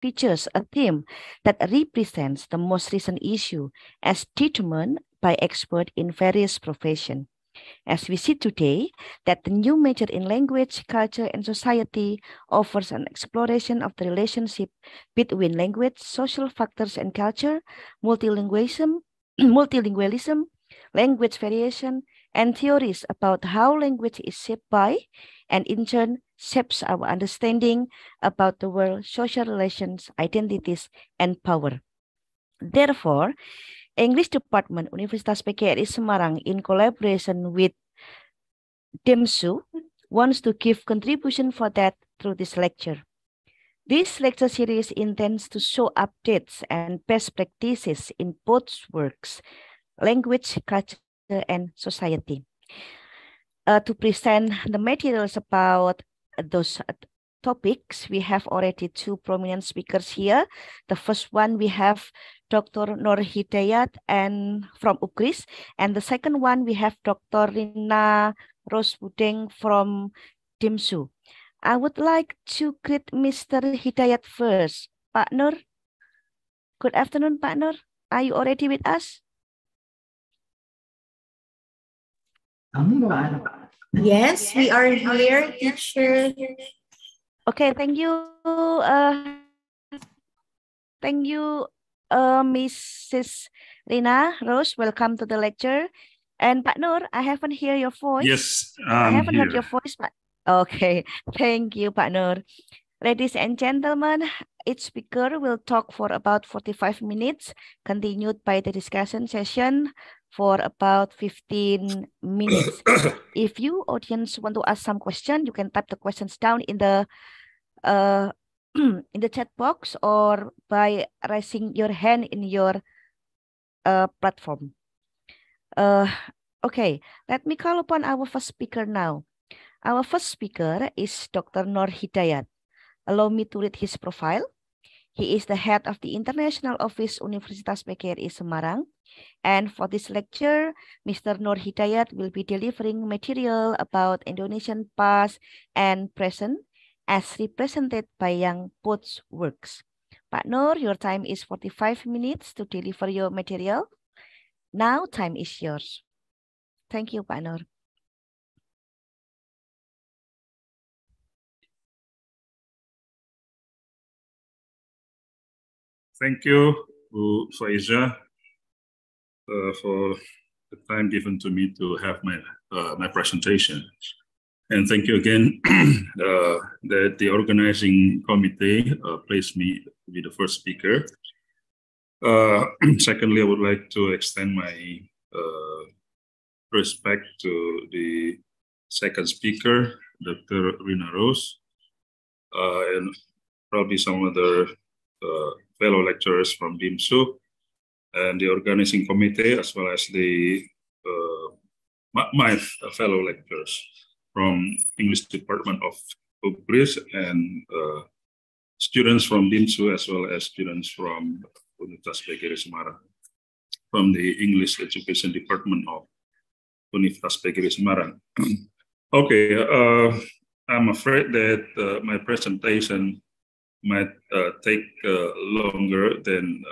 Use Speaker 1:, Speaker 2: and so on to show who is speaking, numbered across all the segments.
Speaker 1: features a theme that represents the most recent issue as determined by experts in various professions. As we see today, that the new major in language, culture, and society offers an exploration of the relationship between language, social factors and culture, multilingualism, multilingualism, language variation, and theories about how language is shaped by and in turn shapes our understanding about the world, social relations, identities, and power. Therefore, English Department Universitas PGRI Semarang in collaboration with DIMSU wants to give contribution for that through this lecture. This lecture series intends to show updates and best practices in both works, language, culture, and society. To present the materials about those topics, we have already two prominent speakers here. The first one, we have Dr. Nur Hidayat and from UKRIS, and the second one, we have Dr. Rina Rosbudeng from DIMSU. I would like to greet Mr. Hidayat first. Pak Nur, good afternoon, Pak Nur. Are you already with us?
Speaker 2: Yes, we are here, teacher.
Speaker 1: Okay, thank you. Thank you, Mrs. Rina Rose. Welcome to the lecture. And Pak Nur, I haven't heard your voice.
Speaker 3: Yes,
Speaker 1: I haven't heard
Speaker 3: here.
Speaker 1: your voice, Pak. Okay, thank you, Pak Nur. Ladies and gentlemen, each speaker will talk for about 45 minutes, continued by the discussion session for about 15 minutes. If you, audience, want to ask some question, you can type the questions down in the in the chat box or by raising your hand in your platform. Okay, let me call upon our first speaker now. Our first speaker is Dr. Nur Hidayat. Allow me to read his profile. He is the head of the International Office Universitas PGRI Semarang. And for this lecture, Mr. Nur Hidayat will be delivering material about Indonesian past and present as represented by Young Poets works. Pak Nur, your time is 45 minutes to deliver your material. Now time is yours. Thank you, Pak Nur.
Speaker 3: Thank you, Bu Faiza, for the time given to me to have my presentation. And thank you again that the organizing committee placed me to be the first speaker. Secondly, I would like to extend my respect to the second speaker, Dr. Rina Rose, and probably some other fellow lecturers from DIMSU and the organizing committee, as well as the my fellow lecturers from English Department of UKRIS and students from DIMSU, as well as students from Universitas PGRI Semarang, from the English Education Department of Universitas PGRI Semarang. Okay, I'm afraid that my presentation might take longer than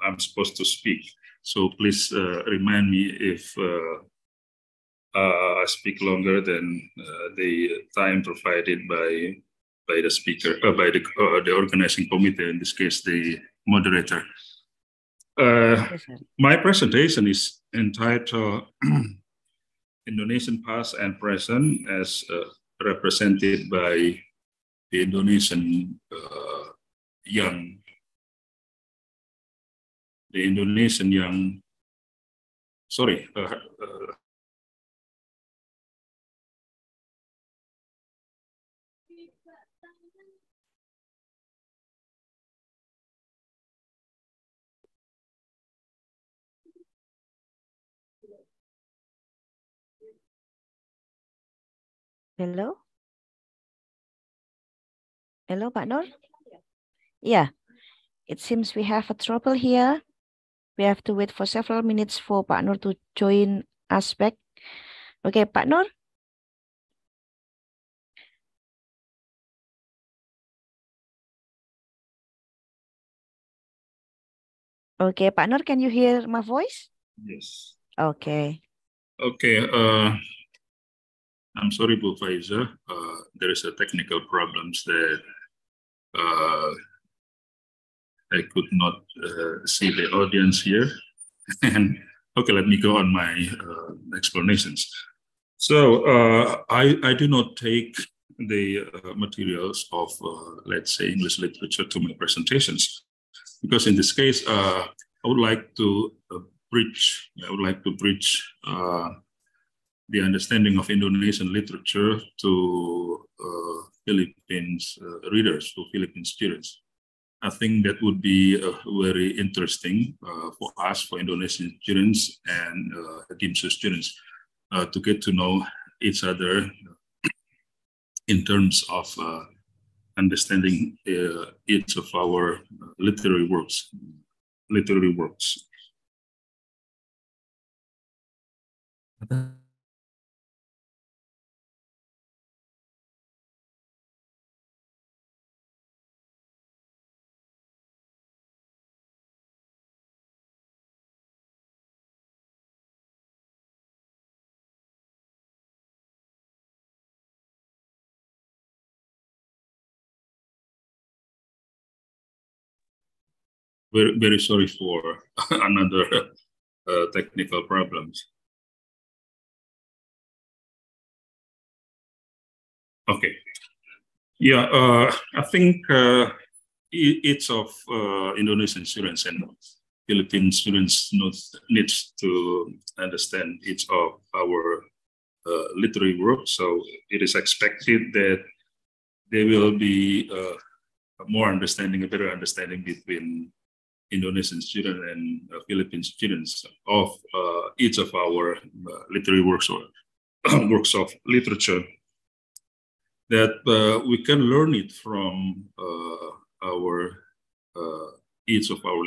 Speaker 3: I'm supposed to speak. So please remind me if I speak longer than the time provided by the speaker, by the organizing committee, in this case, the moderator. My presentation is entitled Indonesian Past and Present as represented by the Indonesian young. Sorry.
Speaker 1: Hello? Hello, Pak Nur? Yeah, it seems we have a trouble here. We have to wait for several minutes for Pak Nur to join us back. Okay, Pak Nur? Okay, Pak Nur, can you hear my voice?
Speaker 3: Yes.
Speaker 1: Okay.
Speaker 3: Okay. I'm sorry, Bu Faiza. There is a technical problems that I could not see the audience here. And okay, let me go on my explanations. So I do not take the materials of, let's say, English literature to my presentations, because in this case, I would like to bridge the understanding of Indonesian literature to Philippines readers, to Philippine students. I think that would be very interesting for us, for Indonesian students and DIMSU students, to get to know each other in terms of understanding each of our literary works. Very, very sorry for another technical problems. Okay. Yeah, I think each of Indonesian students and Philippine students needs to understand each of our literary work. So it is expected that there will be a better understanding between Indonesian students and Philippine students of each of our literary works or works of literature, that we can learn it from each of our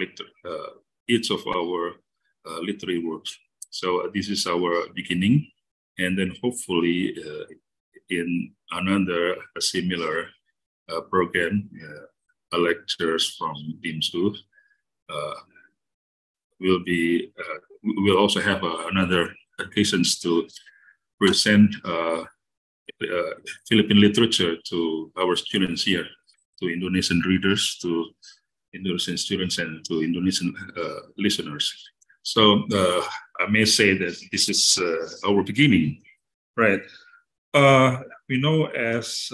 Speaker 3: literary works. So this is our beginning, and then hopefully in another similar program, lectures from DIMSU, we'll also have another occasions to present Philippine literature to our students here, to Indonesian readers, to Indonesian students, and to Indonesian listeners. So I may say that this is our beginning, right? We know as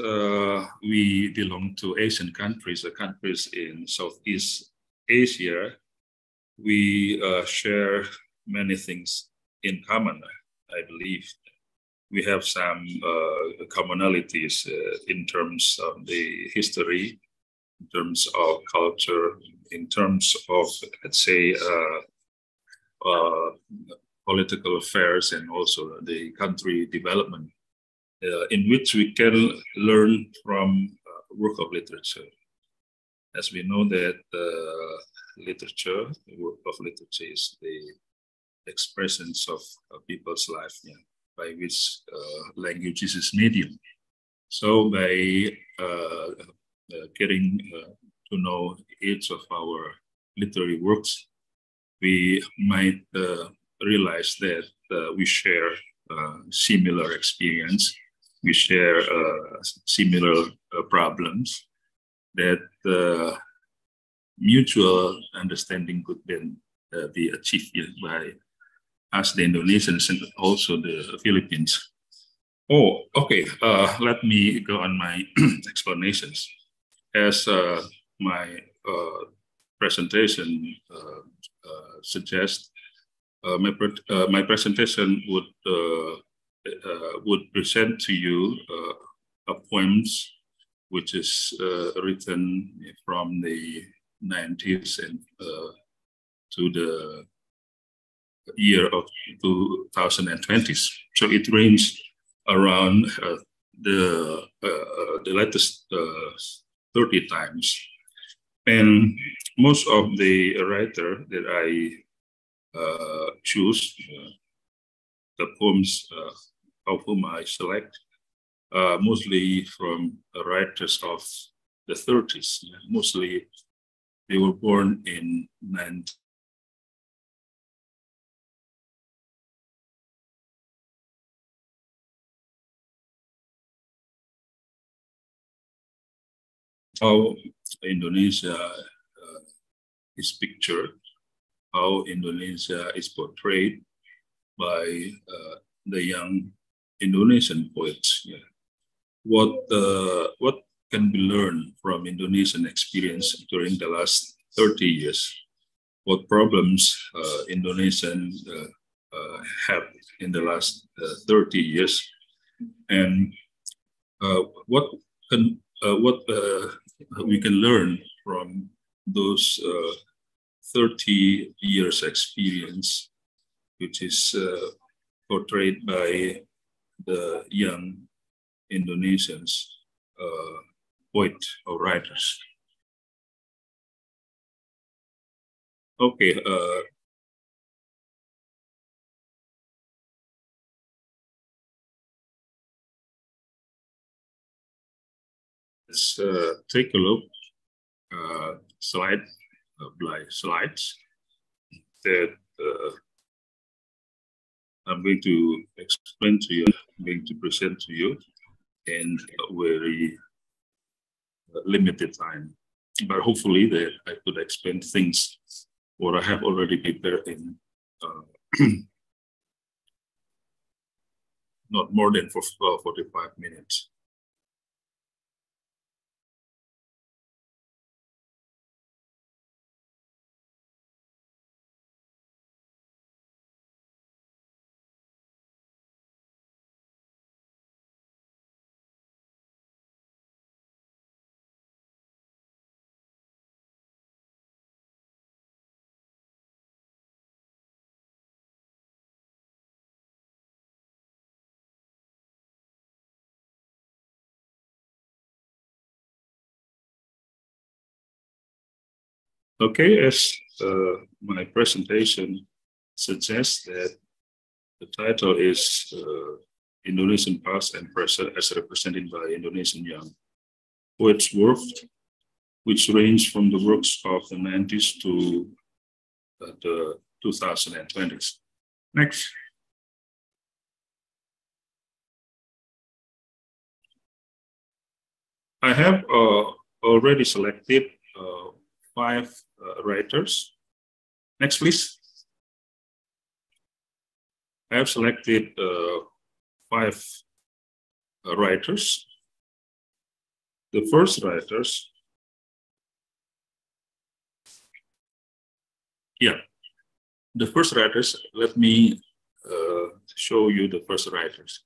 Speaker 3: we belong to Asian countries, countries in Southeast Asia, we share many things in common, I believe. We have some commonalities in terms of the history, in terms of culture, in terms of, let's say, political affairs, and also the country development, in which we can learn from work of literature. As we know that the work of literature is the expressions of people's life, by which language is its medium. So by getting to know each of our literary works, we might realize that we share similar experience, we share similar problems, that mutual understanding could then be achieved by us, the Indonesians, and also the Philippines. Oh, okay. Let me go on my explanations. As my presentation suggests, my presentation would present to you poems which is written from the 90s and to the year of 2020s. So it ranges around the latest 30 times. And most of the writer that I choose, the poems of whom I select, mostly from writers of the 30s. Mostly they were born in how Indonesia is pictured, how Indonesia is portrayed by the young Indonesian poets. Yeah. What can be learned from Indonesian experience during the last 30 years? What problems Indonesian have in the last 30 years, and what we can learn from those 30 years experience, which is portrayed by the young Indonesians poet or writers. Okay, let's take a look slide by slides that I'm going to explain to you, I'm going to present to you in a very limited time. But hopefully that I could explain things what I have already prepared in not more than 45 minutes. Okay, as my presentation suggests that the title is Indonesian Past and Present as represented by Indonesian young poets' work, which range from the works of the 90s to the 2020s. Next. I have already selected 5 writers. Next, please. I have selected 5 writers. The first writers, the first writers, let me show you the first writers.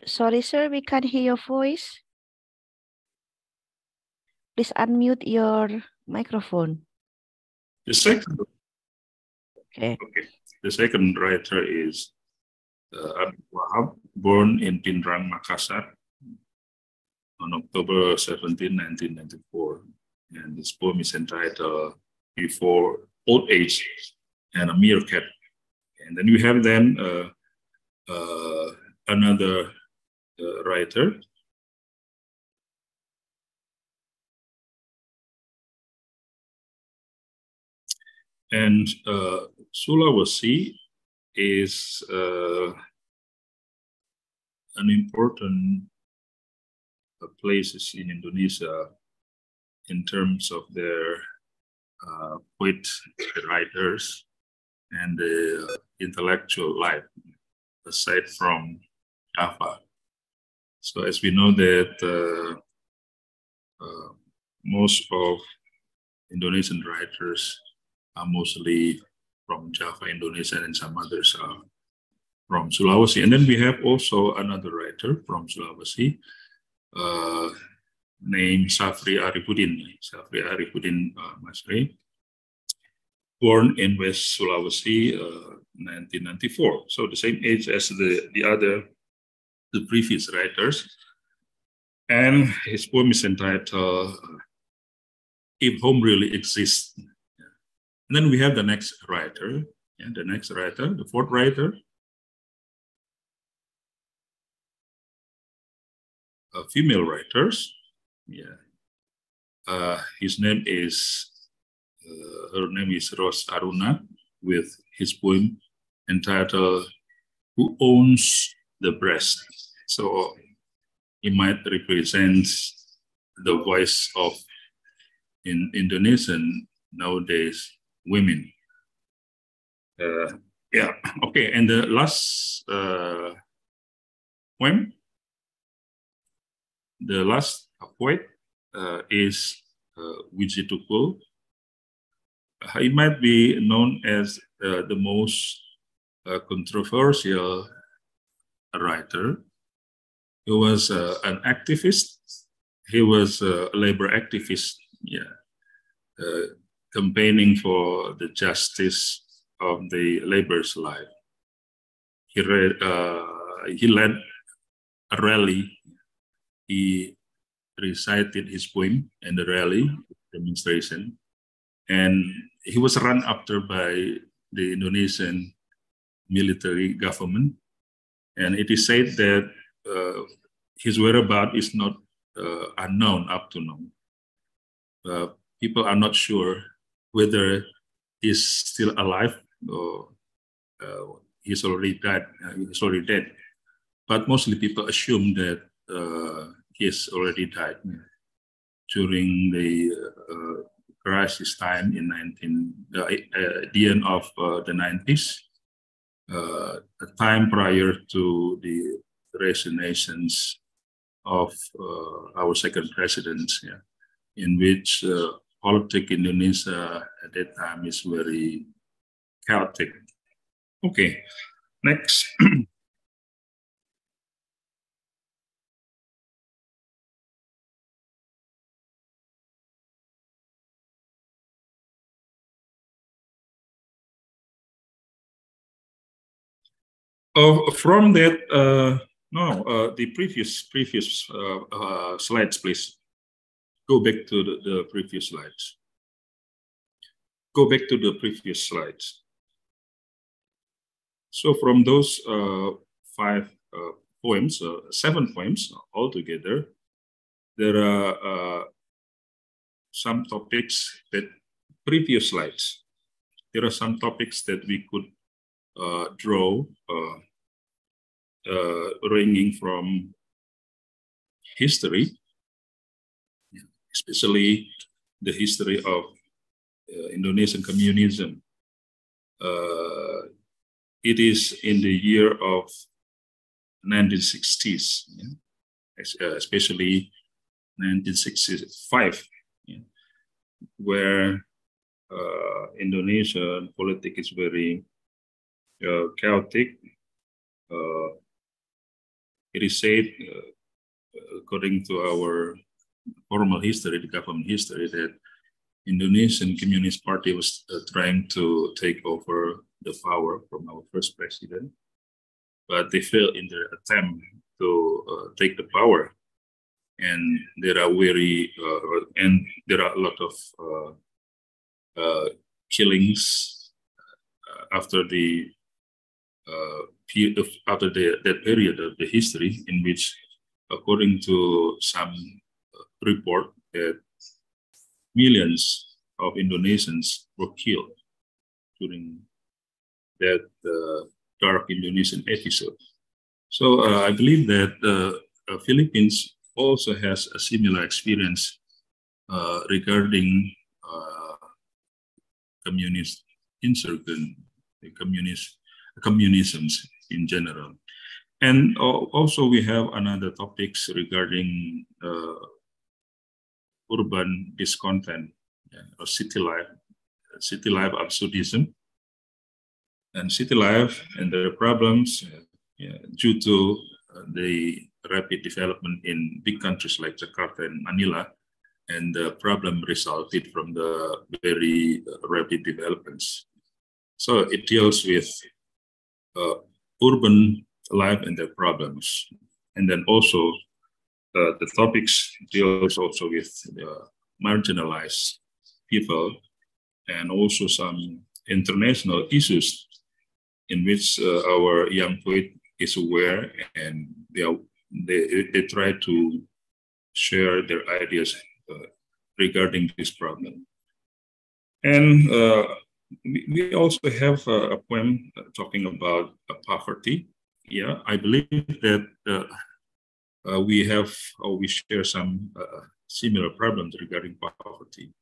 Speaker 1: Sorry, sir, we can't hear your voice. Please unmute your microphone.
Speaker 3: The second,
Speaker 1: Okay.
Speaker 3: The second writer is Abdul Wahab, born in Pindrang, Makassar on October 17, 1994. And this poem is entitled Before Old Age and a Meerkat. And then we have another writer, And Sulawesi is an important places in Indonesia in terms of their poet writers and the intellectual life, aside from Java. So as we know that most of Indonesian writers are mostly from Java, Indonesia, and some others are from Sulawesi. And then we have also another writer from Sulawesi named Safri Arifudin. Safri Arifudin Masri, born in West Sulawesi, 1994. So the same age as the previous writers. And his poem is entitled If Home Really Exists. And then we have the next writer, the fourth writer, female writers. His name is, her name is Ros Aruna, with his poem entitled Who Owns the Breast? So he might represent the voice of in Indonesian nowadays women. Okay, and the last poem, the last poet is Wiji Tukul. He might be known as the most controversial writer. He was an activist. He was a labor activist, campaigning for the justice of the labor's life. He led a rally. He recited his poem in the rally demonstration, and he was run after by the Indonesian military government. And it is said that his whereabouts is not unknown up to now. People are not sure whether he's still alive or he's already died. He's already dead. But mostly people assume that he has already died during the crisis time in the end of the 90s, a time prior to the resignations of our second president, in which politics in Indonesia at that time is very chaotic. Okay, next. From that, the previous slides, please. Go back to the previous slides. Go back to the previous slides. So from those 5 poems, 7 poems altogether, there are some topics that previous slides. There are some topics that we could draw, ranging from history, especially the history of Indonesian communism. It is in the year of 1960s, especially 1965, where Indonesian politics is very chaotic. It is said, according to our formal history, the government history, that Indonesian Communist Party was trying to take over the power from our first president, but they failed in their attempt to take the power. And there are there are a lot of killings after that period of the history, in which, according to some report, that millions of Indonesians were killed during that dark Indonesian episode. So I believe that Philippines also has a similar experience regarding communist insurgent, communism in general. And also we have another topics regarding urban discontent or city life absurdism, and city life and their problems due to the rapid development in big countries like Jakarta and Manila, and the problem resulted from the very rapid developments. So it deals with urban life and their problems. And then also the topics deals also with marginalized people, and also some international issues in which our young poet is aware, and they try to share their ideas regarding this problem. And we also have a poem talking about poverty. Yeah, I believe that we share some similar problems regarding poverty.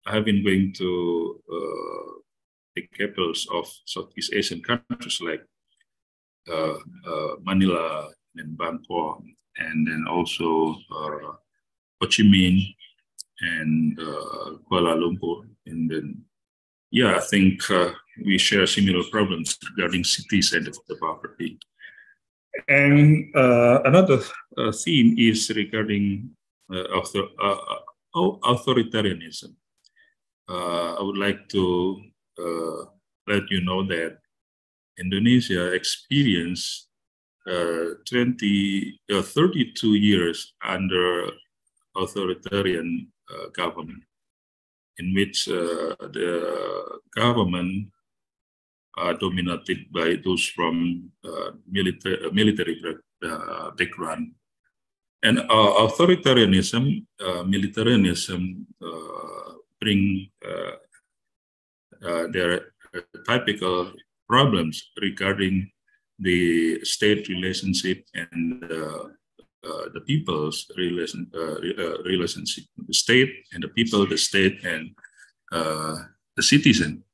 Speaker 3: I have been going to the capitals of Southeast Asian countries like Manila and Bangkok, and then also Ho Chi Minh and Kuala Lumpur. And then, yeah, I think we share similar problems regarding cities and the poverty. And another theme is regarding authoritarianism. I would like to let you know that Indonesia experienced 32 years under authoritarian government, in which the government are dominated by those from military background. And authoritarianism, militarism bring their typical problems regarding the state relationship and the people's relationship, the state and the people, the state and the citizen.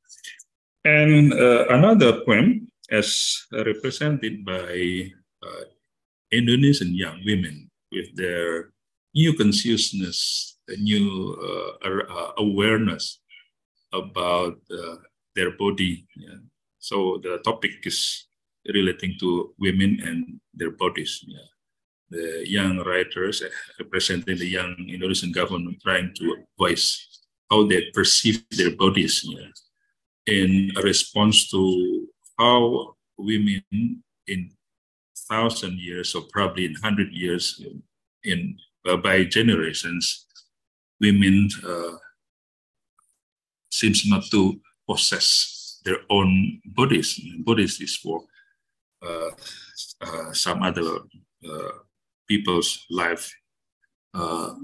Speaker 3: And another poem, as represented by Indonesian young women with their new consciousness, a new awareness about their body. Yeah. So the topic is relating to women and their bodies. Yeah. The young writers representing the young Indonesian government trying to voice how they perceive their bodies, yeah, in response to how women in 1,000 years or probably in 100 years by generations, women seems not to possess their own bodies. Bodies is for some other people's life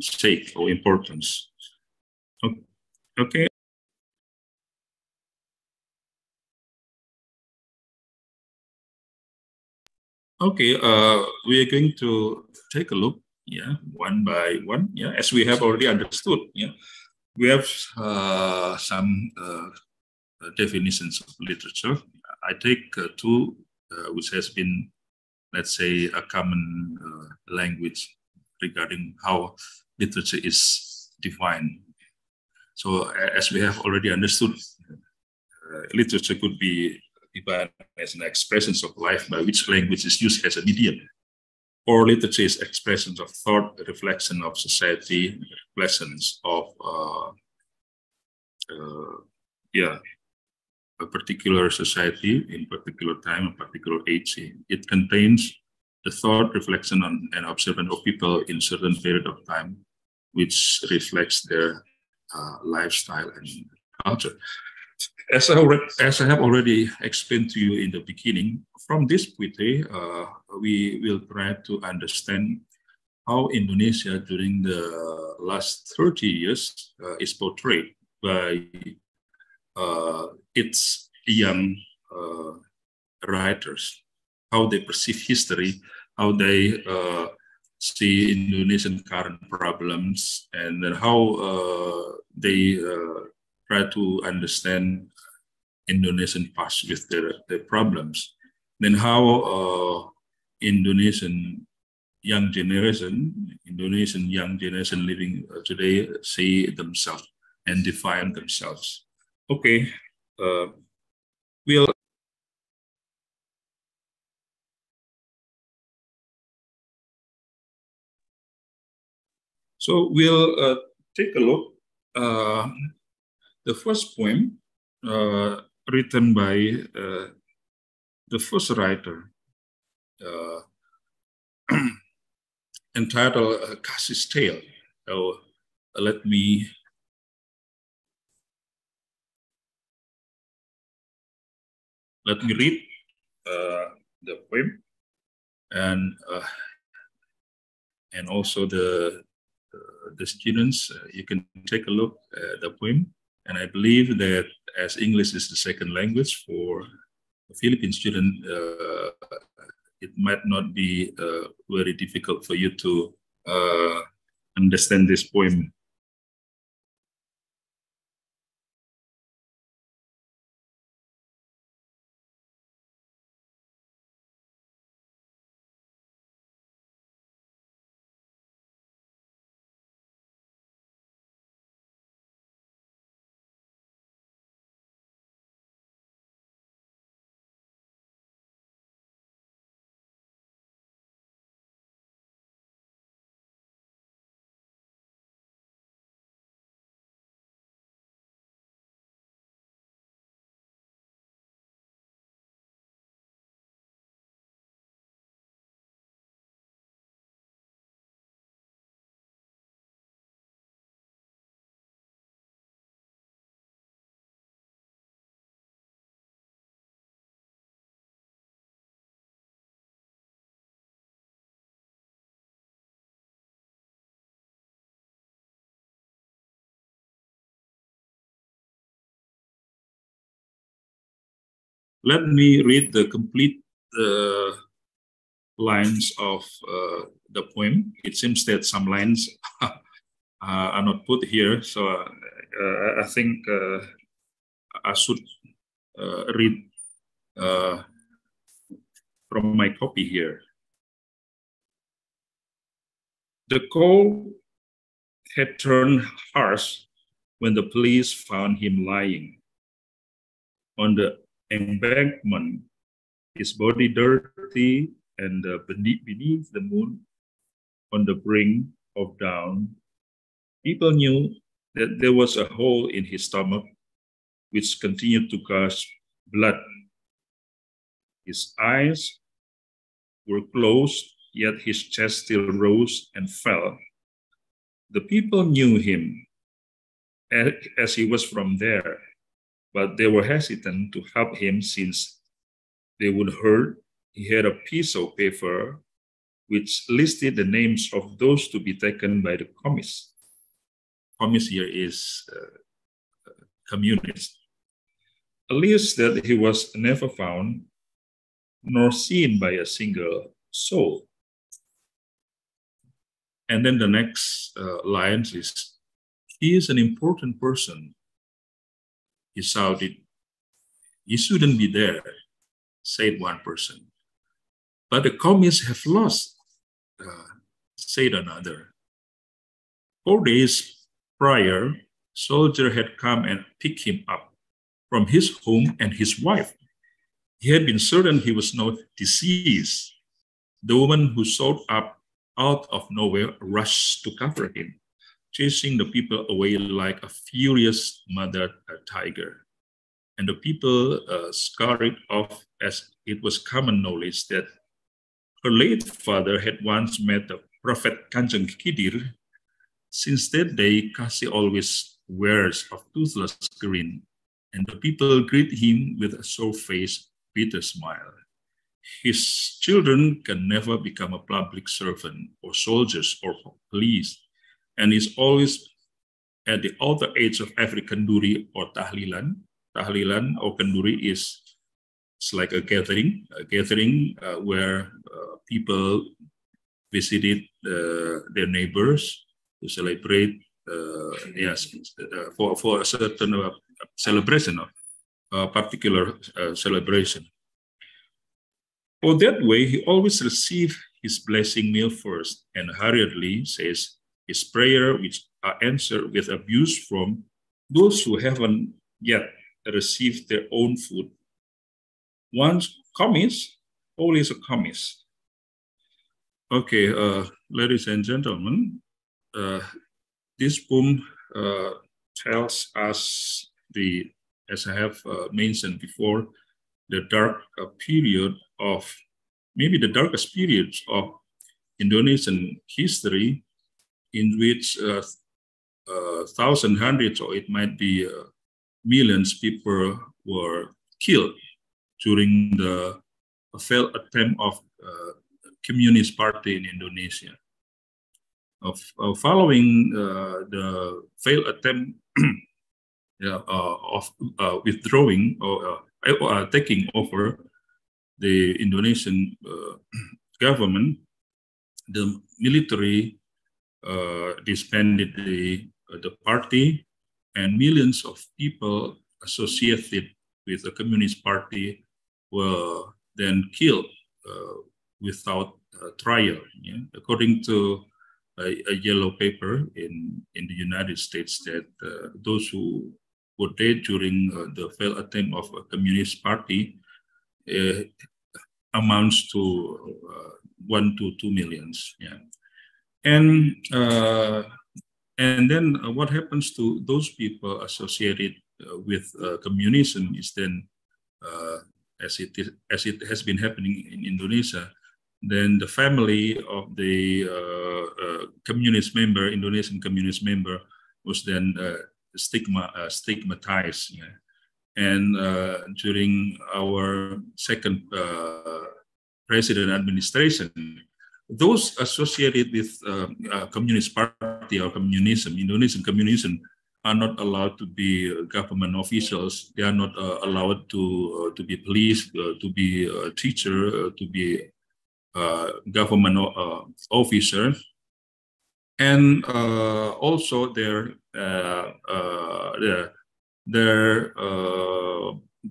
Speaker 3: sake or importance. Okay. Okay, we are going to take a look, yeah, one by one, yeah, as we have already understood, yeah. We have some definitions of literature. I take two, which has been, let's say, a common language regarding how literature is defined. So as we have already understood, literature could be defined as an expression of life by which language is used as a medium. Or literature is expressions of thought, reflection of society, reflections of a particular society in particular time, a particular age. It contains the thought, reflection, and observation of people in certain period of time, which reflects their lifestyle and culture. As I have already explained to you in the beginning, from this poetry, we will try to understand how Indonesia during the last 30 years is portrayed by its young writers, how they perceive history, how they see Indonesian current problems, and then how they try to understand Indonesian past with their problems. Then how Indonesian young generation living today see themselves and define themselves. Okay, we'll take a look. The first poem written by the first writer, entitled Kasih's Tale. So let me read the poem, and also the students, you can take a look at the poem. And I believe that as English is the second language for a Philippine student, it might not be very difficult for you to understand this poem. Let me read the complete lines of the poem. It seems that some lines are not put here, so I think I should read from my copy here. The cold had turned harsh when the police found him lying on the embankment, his body dirty and beneath the moon on the brink of dawn. People knew that there was a hole in his stomach which continued to gush blood. His eyes were closed, yet his chest still rose and fell. The people knew him as he was from there, but they were hesitant to help him since they would heard he had a piece of paper which listed the names of those to be taken by the commies. Commies here is communist. A list that he was never found nor seen by a single soul. And then the next lines is, he is an important person. He shouted, he shouldn't be there, said one person. But the communists have lost, said another. 4 days prior, soldier had come and picked him up from his home and his wife. He had been certain he was not deceased. The woman who showed up out of nowhere rushed to cover him, chasing the people away like a furious mother tiger. And the people scurried off, as it was common knowledge that her late father had once met the Prophet Kanjeng Khidir. Since that day, Kasih always wears a toothless grin, and the people greet him with a sore-faced, bitter smile. His children can never become a public servant or soldiers or police, and is always at the outer edge of every kenduri or tahlilan, tahlilan or kenduri is like a gathering where people visited their neighbors to celebrate, for a certain celebration, a particular celebration. For that way, he always received his blessing meal first and hurriedly says his prayer, which are answered with abuse from those who haven't yet received their own food. Once Kamis, always a Kamis. Okay, ladies and gentlemen, this poem tells us as I have mentioned before, the dark period of, maybe the darkest periods of Indonesian history, in which thousands, hundreds, or it might be millions people were killed during the failed attempt of Communist Party in Indonesia. Following the failed attempt of withdrawing or taking over the Indonesian government, the military disbanded the party, and millions of people associated with the Communist Party were then killed without trial. Yeah? According to a yellow paper in the United States, that those who were dead during the failed attempt of a Communist Party amounts to 1 to 2 millions. Yeah. And then what happens to those people associated with communism is then, as it has been happening in Indonesia, then the family of the Indonesian communist member, was then stigmatized. Yeah. And during our second president administration, those associated with Communist Party or communism, Indonesian communism, are not allowed to be government officials. They are not allowed to be police, to be a teacher, to be government officer, and also their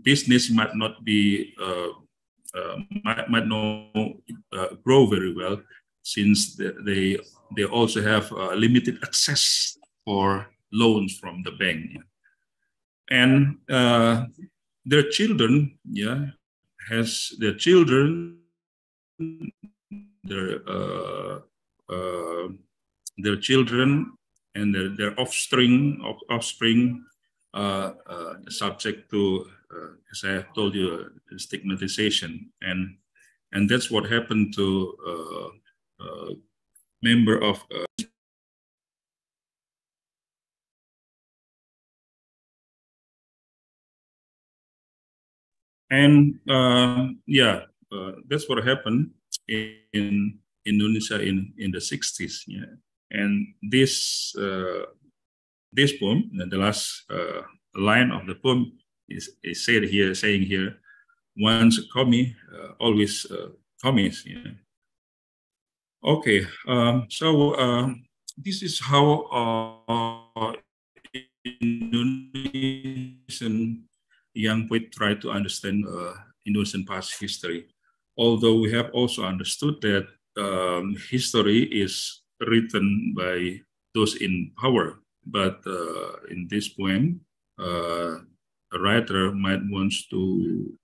Speaker 3: business might not be might not grow very well, since they also have limited access for loans from the bank, and their children, their children and their offspring subject to, as I have told you, stigmatization, and that's what happened to member of that's what happened in Indonesia in the 60s. Yeah. And this poem, the last line of the poem is saying here, once Komi, always Komis. Yeah. Okay, so this is how Indonesian young poet try to understand Indonesian past history. Although we have also understood that history is written by those in power, but in this poem, a writer might want to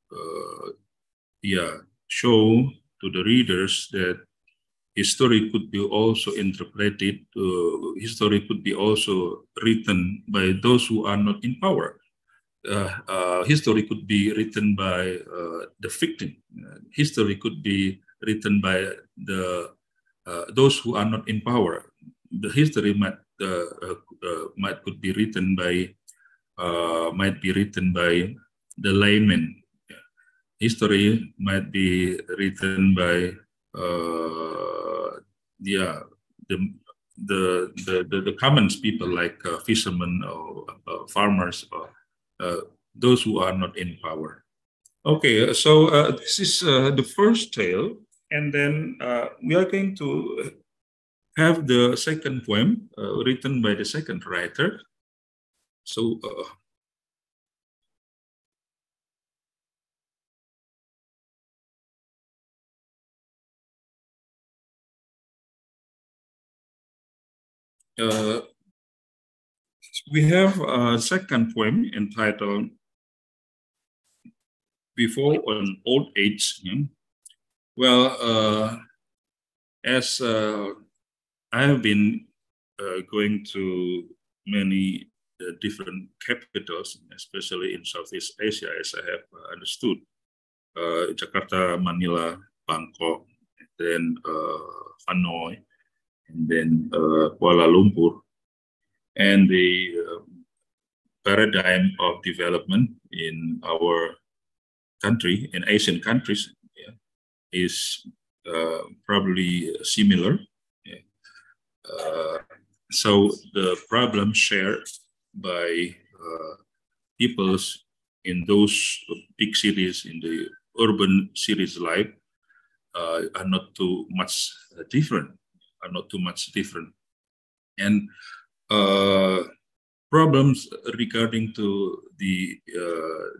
Speaker 3: show to the readers that history could be also interpreted, history could be also written by those who are not in power. History could be written by the victim. History could be written by those who are not in power. The history could be written by the layman. History might be written by the common people, like fishermen or farmers, or those who are not in power. Okay, so this is the first tale, and then we are going to have the second poem written by the second writer. So we have a second poem entitled Before an Old Age. Well, as I have been going to many different capitals, especially in Southeast Asia, as I have understood, Jakarta, Manila, Bangkok, and then Hanoi, and then Kuala Lumpur. And the paradigm of development in our country, in Asian countries, is probably similar. So the problem shared by peoples in those big cities, in the urban cities life, are not too much different. And problems regarding to the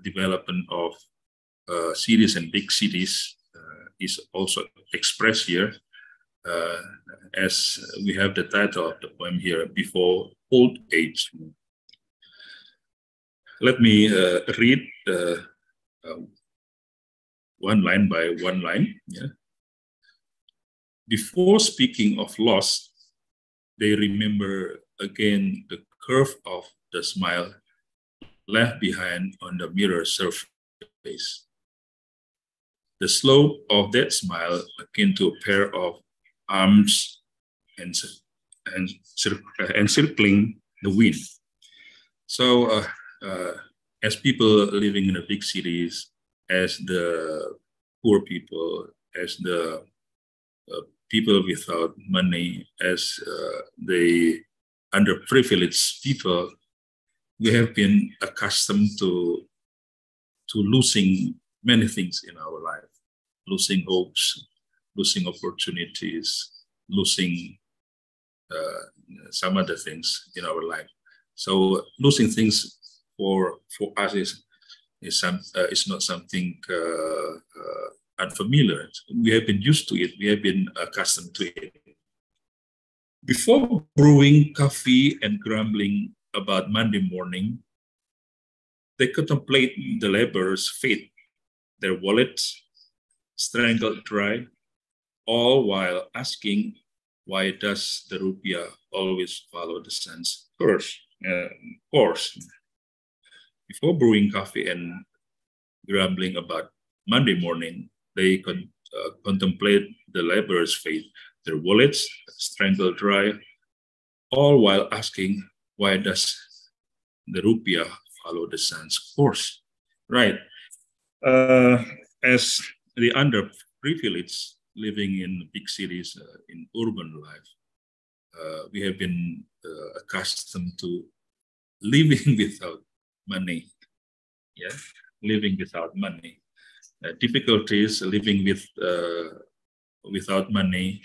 Speaker 3: development of cities and big cities is also expressed here, as we have the title of the poem here, Before Old Age. Let me read one line by one line. Before speaking of loss, they remember again the curve of the smile left behind on the mirror surface. The slope of that smile akin to a pair of arms encircling the wind. So as people living in the big cities, as the poor people, as the people without money, as the underprivileged people, we have been accustomed to losing many things in our life, losing hopes, losing opportunities, losing some other things in our life. So losing things for us is not something unfamiliar. We have been used to it. We have been accustomed to it. Before brewing coffee and grumbling about Monday morning, they contemplate the laborers' fate, their wallets strangled dry, all while asking, why does the rupiah always follow the sun's course? Before brewing coffee and grumbling about Monday morning, they contemplate the laborers' fate, their wallets strangled dry, all while asking, why does the rupiah follow the sun's course? Right. As the underprivileged living in big cities, in urban life, we have been accustomed to living without money. Yeah, living without money. Difficulties living without money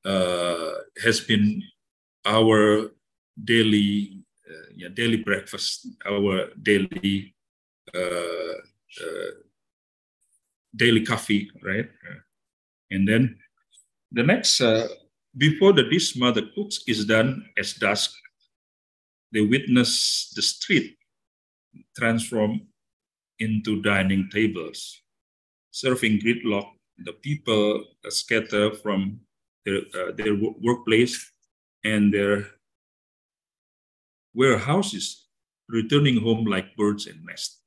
Speaker 3: has been our daily breakfast, our daily coffee, right? And then the next, before the dish mother cooks is done as dusk, they witness the street transform into dining tables. Serving gridlock, the people scatter from their workplace and their warehouses, returning home like birds in nest.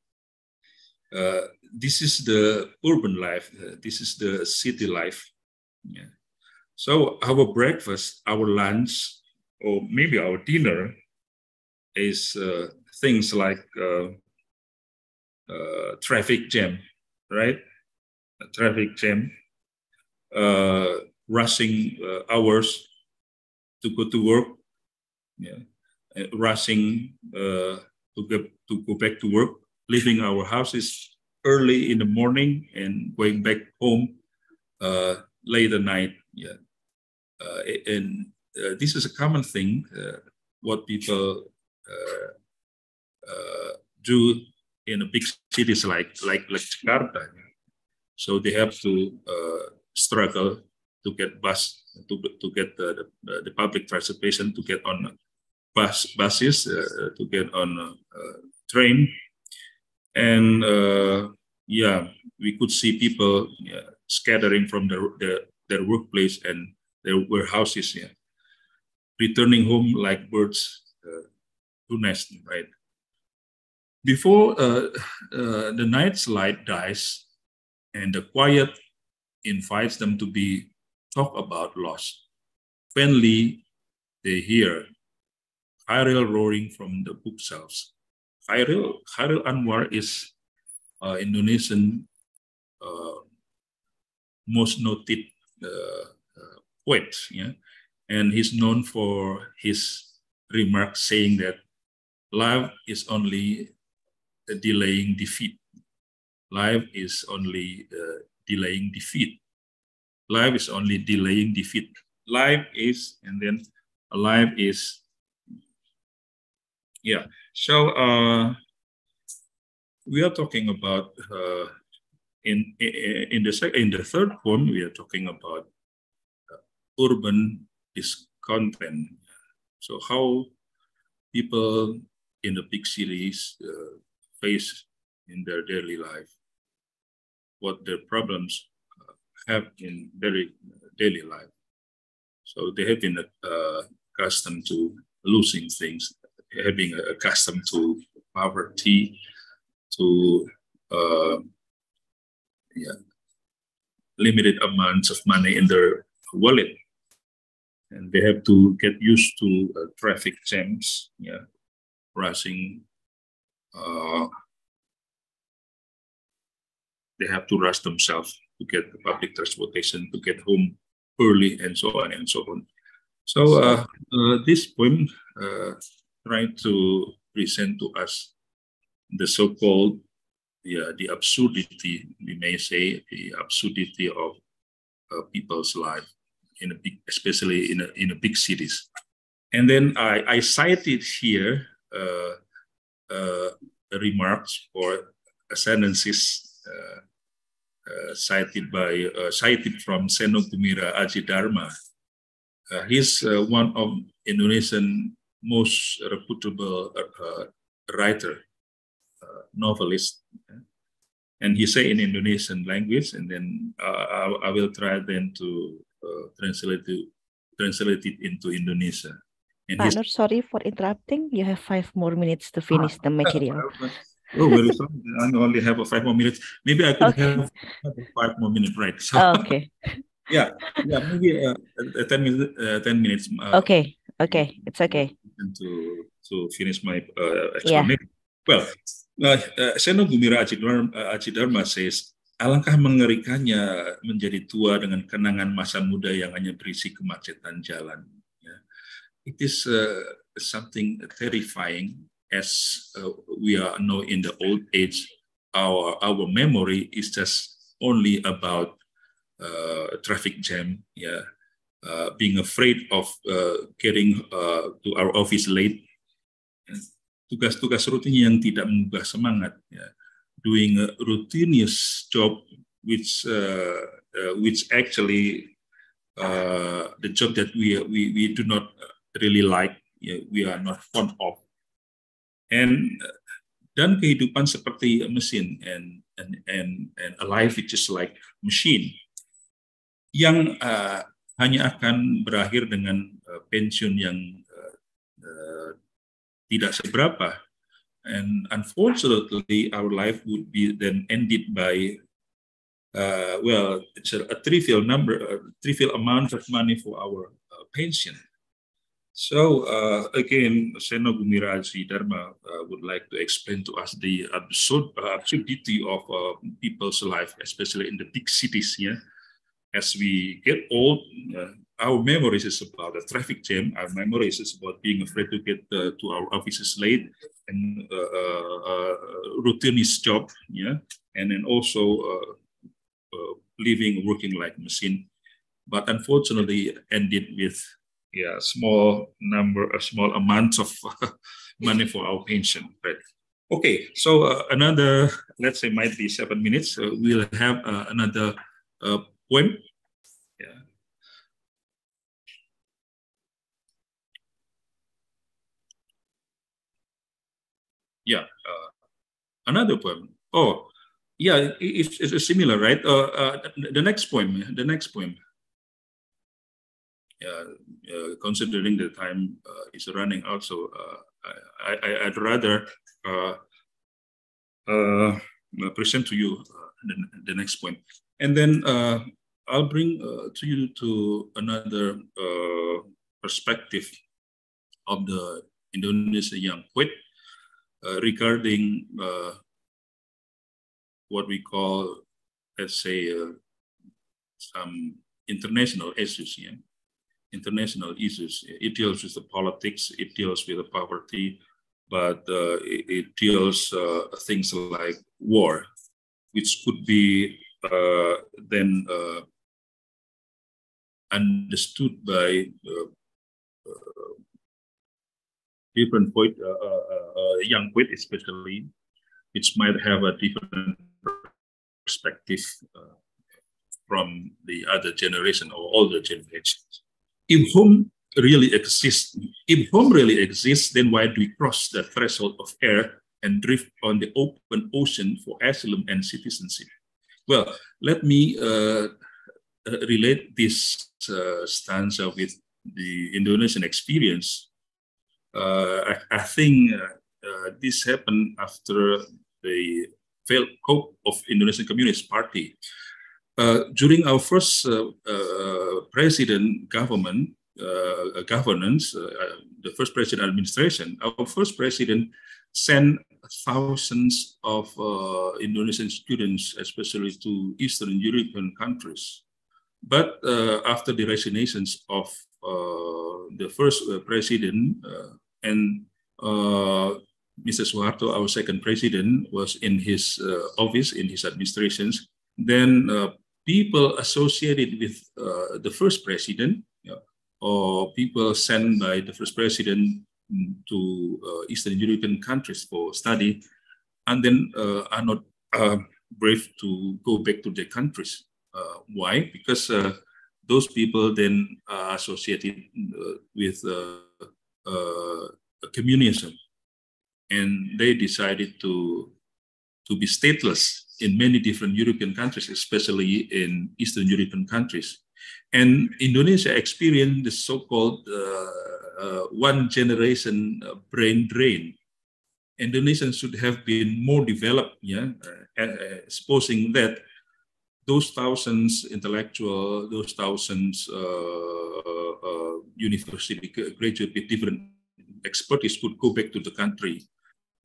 Speaker 3: This is the urban life. This is the city life. Yeah. So our breakfast, our lunch, or maybe our dinner is things like traffic jam, right? Traffic jam, rushing hours to go to work, rushing to go back to work, leaving our houses early in the morning and going back home late at night. Yeah, and this is a common thing. What people do in a big cities like Jakarta. So they have to struggle to get bus to get the public transportation, to get on buses, to get on train, and yeah, we could see people scattering from their workplace and their warehouses, returning home like birds to nest, right? Before the night's light dies and the quiet invites them to be talk about loss, finally they hear Khairil roaring from the bookshelves. Khairil Anwar is Indonesian most noted poet, and he's known for his remarks saying that life is only delaying defeat. Life is only delaying defeat. Life is only delaying defeat. Life is, and then life is, yeah. So we are talking about in the third poem, we are talking about urban discontent. So how people in the big cities face in their daily life, what their problems have in their daily life. So they have been accustomed to losing things, having accustomed to poverty, to limited amounts of money in their wallet, and they have to get used to traffic jams, rushing. They have to rush themselves to get the public transportation, to get home early, and so on and so on. So this poem trying to present to us the so-called, the absurdity, we may say, the absurdity of people's life in a big, especially in a big cities. And then I cited here remarks or sentences cited from Seno Gumira Adjidharma. He's one of Indonesian most reputable writer, novelist, and he say in Indonesian language, and then I will try then to translate it into Indonesia. And
Speaker 1: Pak Nur, sorry for interrupting. You have 5 more minutes to finish the material.
Speaker 3: Oh, very sorry. I only have 5 more minutes. Maybe I could have 5 more minutes, right? So,
Speaker 1: okay.
Speaker 3: Yeah, maybe 10 minutes.
Speaker 1: Okay, it's okay.
Speaker 3: To finish my explanation. Well, Seno Gumira Adjidharma says, alangkah mengerikannya menjadi tua dengan kenangan masa muda yang hanya berisi kemacetan jalan. It is something terrifying, as we are now in the old age. Our memory is just only about traffic jam, being afraid of getting to our office late, tugas-tugas rutin yang tidak mengubah semangat, doing a routinious job which actually the job that we do not really like, we are not fond of, and dan kehidupan seperti mesin and a life which is like machine yang hanya akan berakhir dengan pensiun yang tidak seberapa, and unfortunately our life would be then ended by it's a trivial amount of money for our pension. So again, Seno Gumira Adjidharma would like to explain to us the absurdity of people's life, especially in the big cities. As we get old, our memories is about the traffic jam. Our memories is about being afraid to get to our offices late. and routinist job, yeah, and then also living, working like machine, but unfortunately ended with small amounts of money for our pension, right? Okay, so another, let's say, might be 7 minutes. We'll have another poem. Yeah. Yeah, another poem. Oh, yeah, it's similar, right? The next poem. The next poem. Considering the time is running out, so I'd rather present to you the next point, and then I'll bring to you to another perspective of the Indonesian young poet regarding what we call, let's say, some international issues. Yeah? International issues. It deals with the politics, it deals with the poverty, but it deals things like war, which could be then understood by different poet, young poet especially, which might have a different perspective from the other generation or older generations. If home really exists, then why do we cross the threshold of air and drift on the open ocean for asylum and citizenship? Well, let me relate this stanza with the Indonesian experience. I think this happened after the failed coup of Indonesian Communist Party. During our first president governance, the first president administration, our first president sent thousands of Indonesian students, especially to Eastern European countries. But after the resignations of the first president and Mr. Suharto, our second president, was in his office, in his administrations, then people associated with the first president, or people sent by the first president to Eastern European countries for study, and then are not brave to go back to their countries. Why? Because those people then are associated with communism, and they decided to be stateless in many different European countries, especially in Eastern European countries. And Indonesia experienced the so-called one generation brain drain. Indonesia should have been more developed, supposing that those thousands intellectuals, those thousands university graduates with different expertise could go back to the country.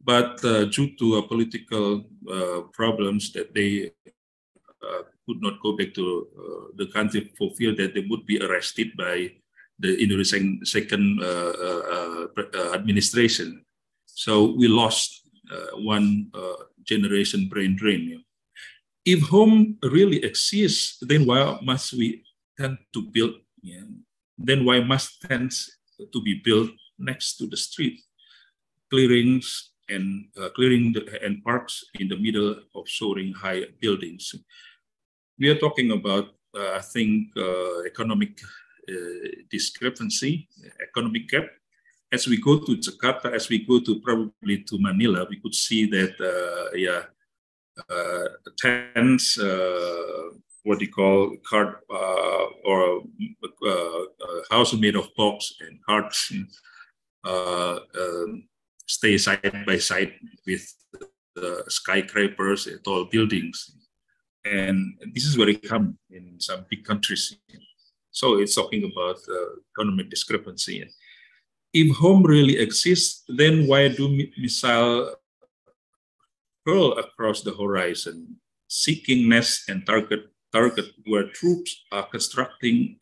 Speaker 3: But due to political problems, that they could not go back to the country for fear that they would be arrested by the Indonesian second administration. So we lost one generation brain drain. If home really exists, then why must we tend to build? Then why must tents to be built next to the street, clearings and and parks in the middle of soaring high buildings? We are talking about, I think, economic discrepancy, economic gap. As we go to Jakarta, as we go to probably to Manila, we could see that, tents, what you call cart or house made of box and carts stay side by side with skyscrapers and tall buildings. And this is very common in some big countries. So it's talking about economic discrepancy. If home really exists, then why do missiles hurl across the horizon, seeking nests and target where troops are constructing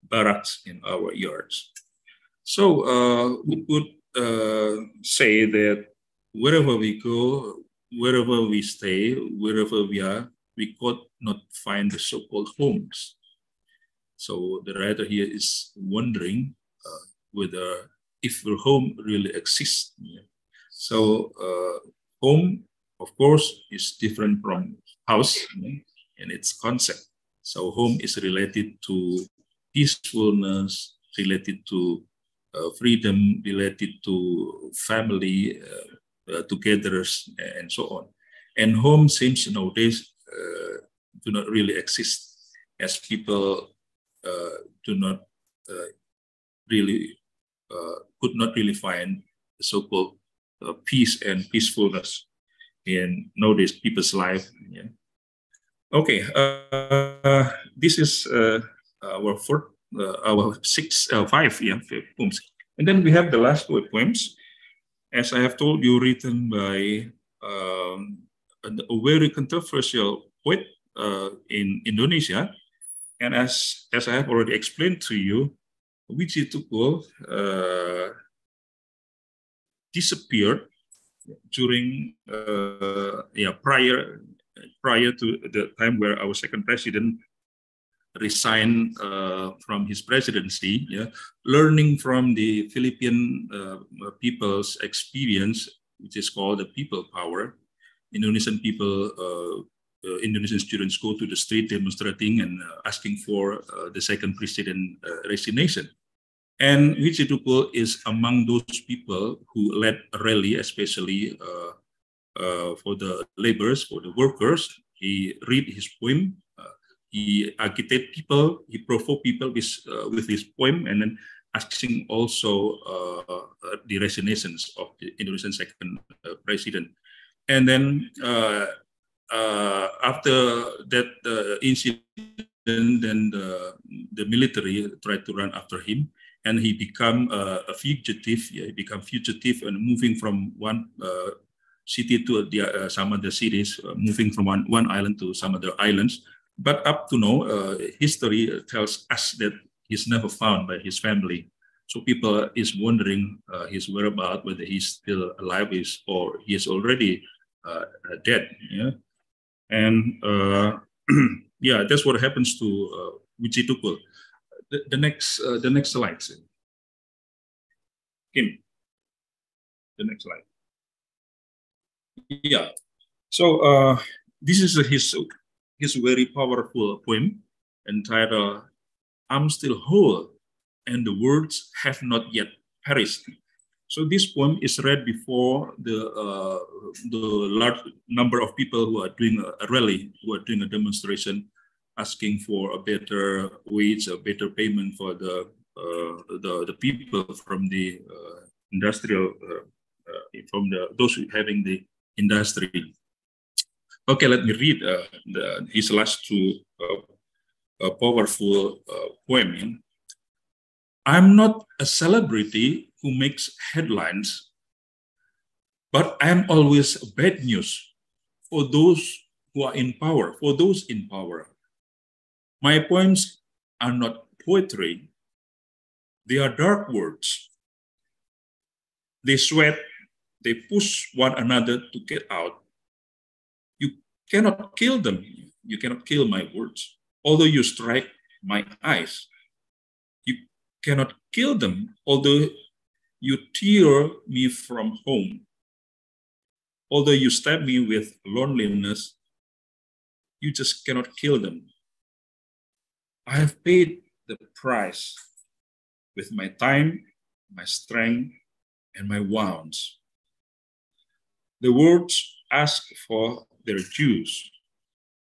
Speaker 3: barracks in our yards? So we would say that wherever we go, wherever we stay, wherever we are, we could not find the so-called homes. So the writer here is wondering whether if the home really exists. So home, of course, is different from house in its concept. So home is related to peacefulness, related to freedom, related to family, togetherness, and so on. And home seems nowadays do not really exist, as people do not really could not really find the so-called peace and peacefulness in nowadays people's life. Yeah. Okay, this is our fourth, our five poems, and then we have the last two poems, as I have told you, written by a very controversial poet in Indonesia, and as I have already explained to you, Wiji Tukul disappeared during prior to the time where our second president resigned from his presidency. Learning from the Philippine people's experience, which is called the people power. Indonesian people, Indonesian students go to the street demonstrating and asking for the second president resignation. And Wiji Tukul is among those people who led a rally, especially for the laborers, for the workers. He read his poem, he agitated people, he provoked people with his poem, and then asking also the resignations of the Indonesian second president. And then after that incident, then the military tried to run after him, and he became a fugitive. He became fugitive and moving from one city to some other cities, moving from one island to some other islands. But up to now, history tells us that he's never found by his family. So people is wondering his whereabouts, whether he's still alive or he is already dead. Yeah, and yeah, that's what happens to Wiji Tukul. The next slide, Kim. The next slide. Yeah. So this is his very powerful poem entitled "I'm Still Whole, and the Words Have Not Yet Perished." So this poem is read before the large number of people who are doing a rally, who are doing a demonstration, asking for a better wage, a better payment for the people from the industrial, from those having the industry. Okay, let me read his last two powerful poem. I'm not a celebrity who makes headlines, but I'm always bad news for those who are in power, for those in power. My poems are not poetry, they are dark words. They sweat, they push one another to get out. You cannot kill them, you cannot kill my words, although you strike my eyes. You cannot kill them, although you tear me from home. Although you stab me with loneliness, you just cannot kill them. I have paid the price with my time, my strength, and my wounds. The words ask for their dues.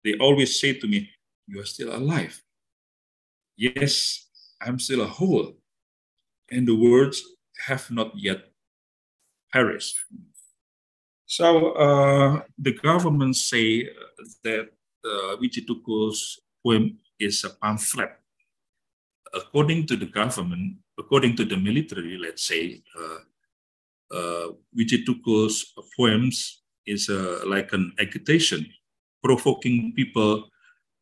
Speaker 3: They always say to me, you are still alive. Yes, I'm still a whole, and the words have not yet perished. So the government say that Wiji Tukul's poem is a pamphlet. According to the government, according to the military, let's say, Wiji Tukul's poems is like an agitation, provoking people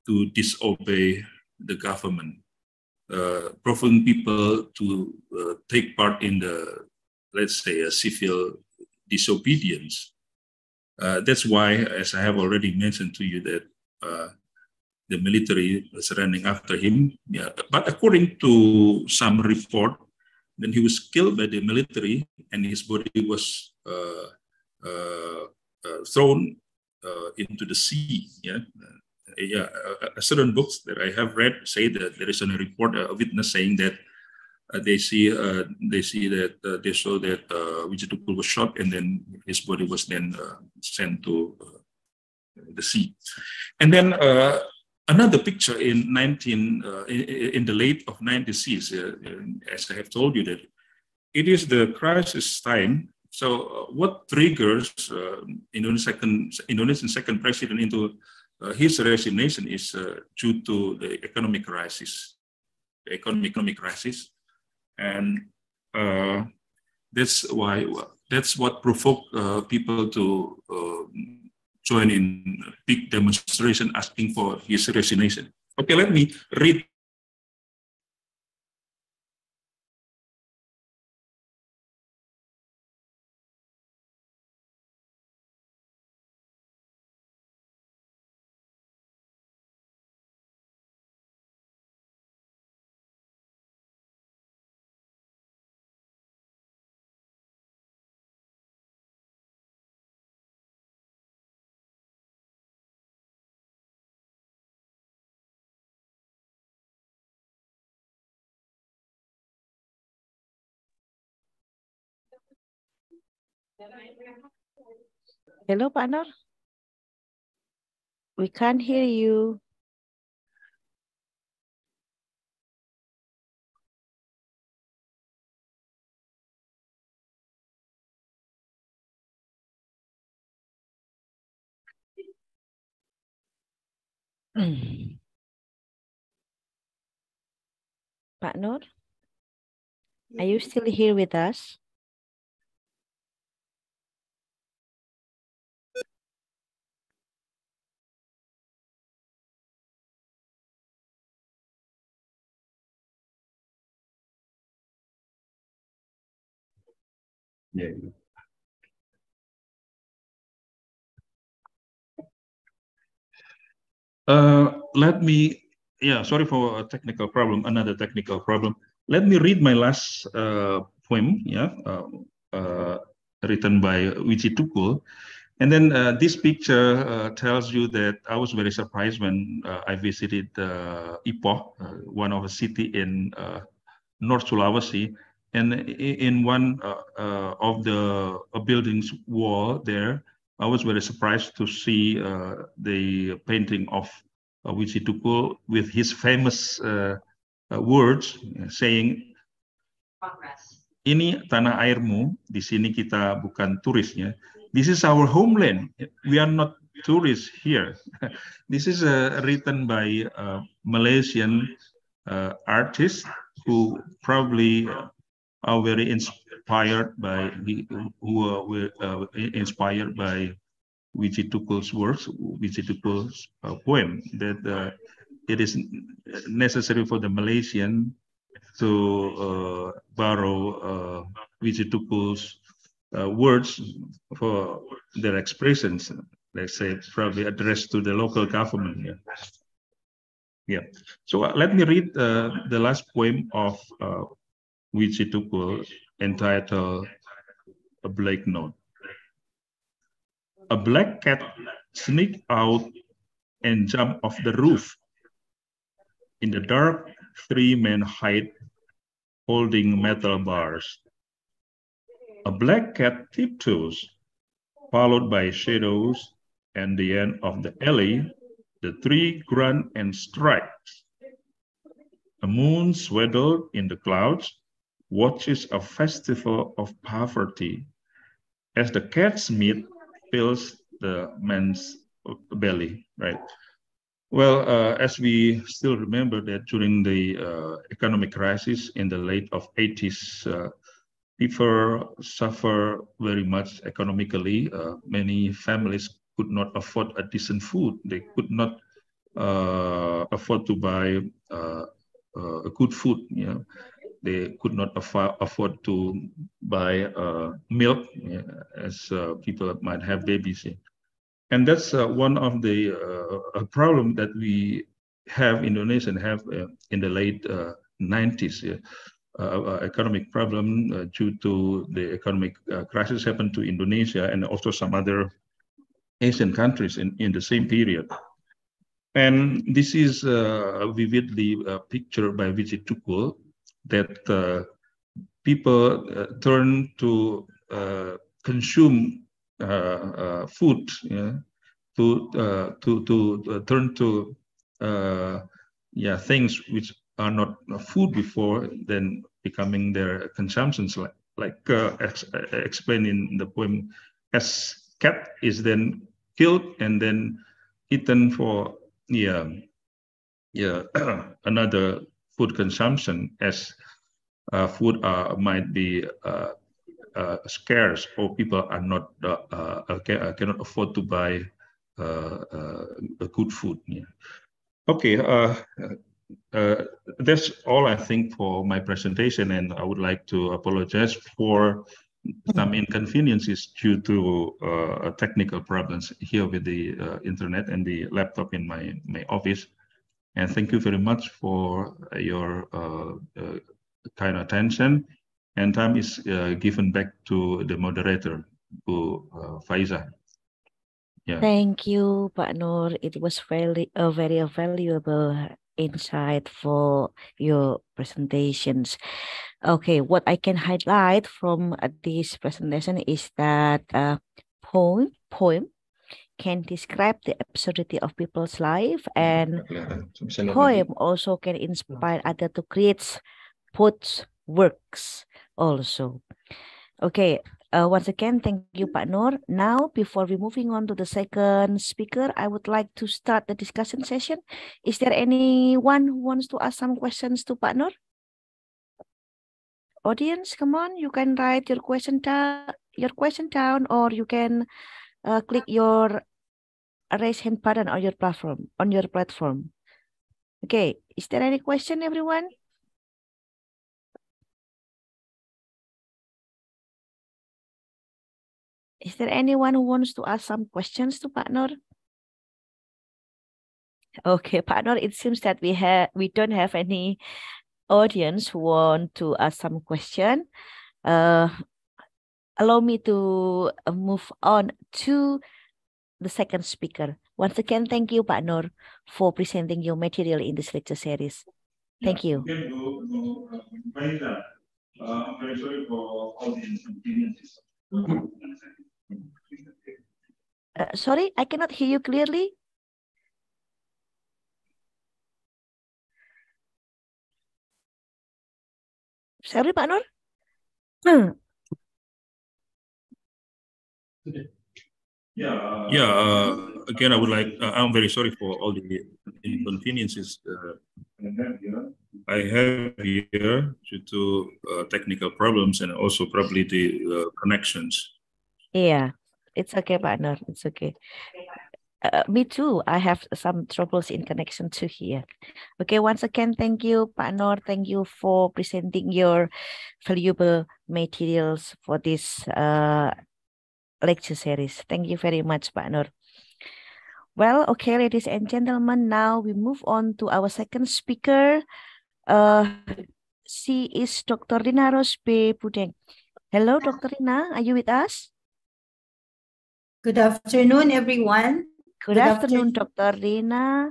Speaker 3: to disobey the government, provoking people to take part in the, let's say, a civil disobedience. That's why, as I have already mentioned to you, that the military was running after him. Yeah. But according to some report, then he was killed by the military and his body was thrown into the sea. Yeah, certain books that I have read say that there is a report, a witness saying that they saw that Wijitukul was shot and then his body was then sent to the sea. And then another picture in the late of 96, as I have told you, that it is the crisis time. So what triggers Indonesian second president into his resignation is due to the economic crisis, and that's what provoked people to join in big demonstration asking for his resignation. Okay, let me read.
Speaker 1: Hello, Pak Nur. We can't hear you. Pak Nur, are you still here with us?
Speaker 3: Yeah. Let me, sorry for a technical problem, another technical problem. Let me read my last poem, written by Wijitukul. And then this picture tells you that I was very surprised when I visited Ipoh, one of the city in North Sulawesi. And in one of the building's wall there, I was very surprised to see the painting of Wijitukul with his famous words saying, "Ini tanah airmu, di sini kita bukan turisnya. This is our homeland. We are not tourists here." This is written by Malaysian artists who probably are very inspired by Wijitukul's works, Wijitukul's poem. That it is necessary for the Malaysian to borrow Wijitukul's words for their expressions. Let's say probably addressed to the local government. Yeah. So let me read the last poem of Wijitukul entitled "A Black Note." A black cat sneaked out and jumped off the roof. In the dark, 3 men hide, holding metal bars. A black cat tiptoes, followed by shadows, and the end of the alley, the 3 grunt and strike. The moon swaddled in the clouds watches a festival of poverty as the cat's meat fills the man's belly, right? Well, as we still remember that during the economic crisis in the late of 80s, people suffer very much economically. Many families could not afford a decent food. They could not afford to buy a good food. they could not afford to buy milk, as people might have babies. And that's one of the problem that we have, Indonesian have in the late 90s. Economic problem due to the economic crisis happened to Indonesia and also some other Asian countries in the same period. And this is vividly pictured by Vijay Tukul, that people turn to consume food, to turn to things which are not food before, then becoming their consumptions, like explained in the poem, as cat is then killed and then eaten for another food consumption, as food might be scarce, or people are not cannot afford to buy a good food. Okay, that's all I think for my presentation, and I would like to apologize for some inconveniences due to technical problems here with the internet and the laptop in my office. And thank you very much for your kind attention. And time is given back to the moderator, Bu Faiza.
Speaker 1: Yeah. Thank you, Pak Nur. It was very valuable insight for your presentations. Okay, what I can highlight from this presentation is that poem can describe the absurdity of people's life, and poem also can inspire others to create both works also. Okay, once again, thank you, Pak Nur. Now, before we moving on to the second speaker, I would like to start the discussion session. Is there anyone who wants to ask some questions to Pak Nur? Audience, come on, you can write your question down, or you can click your raise hand button on your platform. Okay, is there any question, everyone? Is there anyone who wants to ask some questions to Pak Nur? Okay, Pak Nur, it seems that we don't have any audience who want to ask some question. Allow me to move on to the second speaker. Once again, thank you, Pak Nur, for presenting your material in this lecture series. Thank you.
Speaker 3: I'm very sorry for all the inconveniences.
Speaker 1: Sorry, I cannot hear you clearly. Sorry, Pak Nur.
Speaker 3: Again, I would like, I'm very sorry for all the inconveniences I have here due to technical problems and also probably the connections.
Speaker 1: Yeah, it's okay, Pak Nur. It's okay. Me too. I have some troubles in connection too here. Okay, once again, thank you, Pak Nur. Thank you for presenting your valuable materials for this lecture series. Thank you very much, Pak Nur. Well, okay, ladies and gentlemen, now we move on to our second speaker. She is Dr. Rina Rose B. Budeng. Hello, Dr. Rina, are you with us?
Speaker 2: Good afternoon, everyone.
Speaker 1: Good afternoon, Dr. Rina.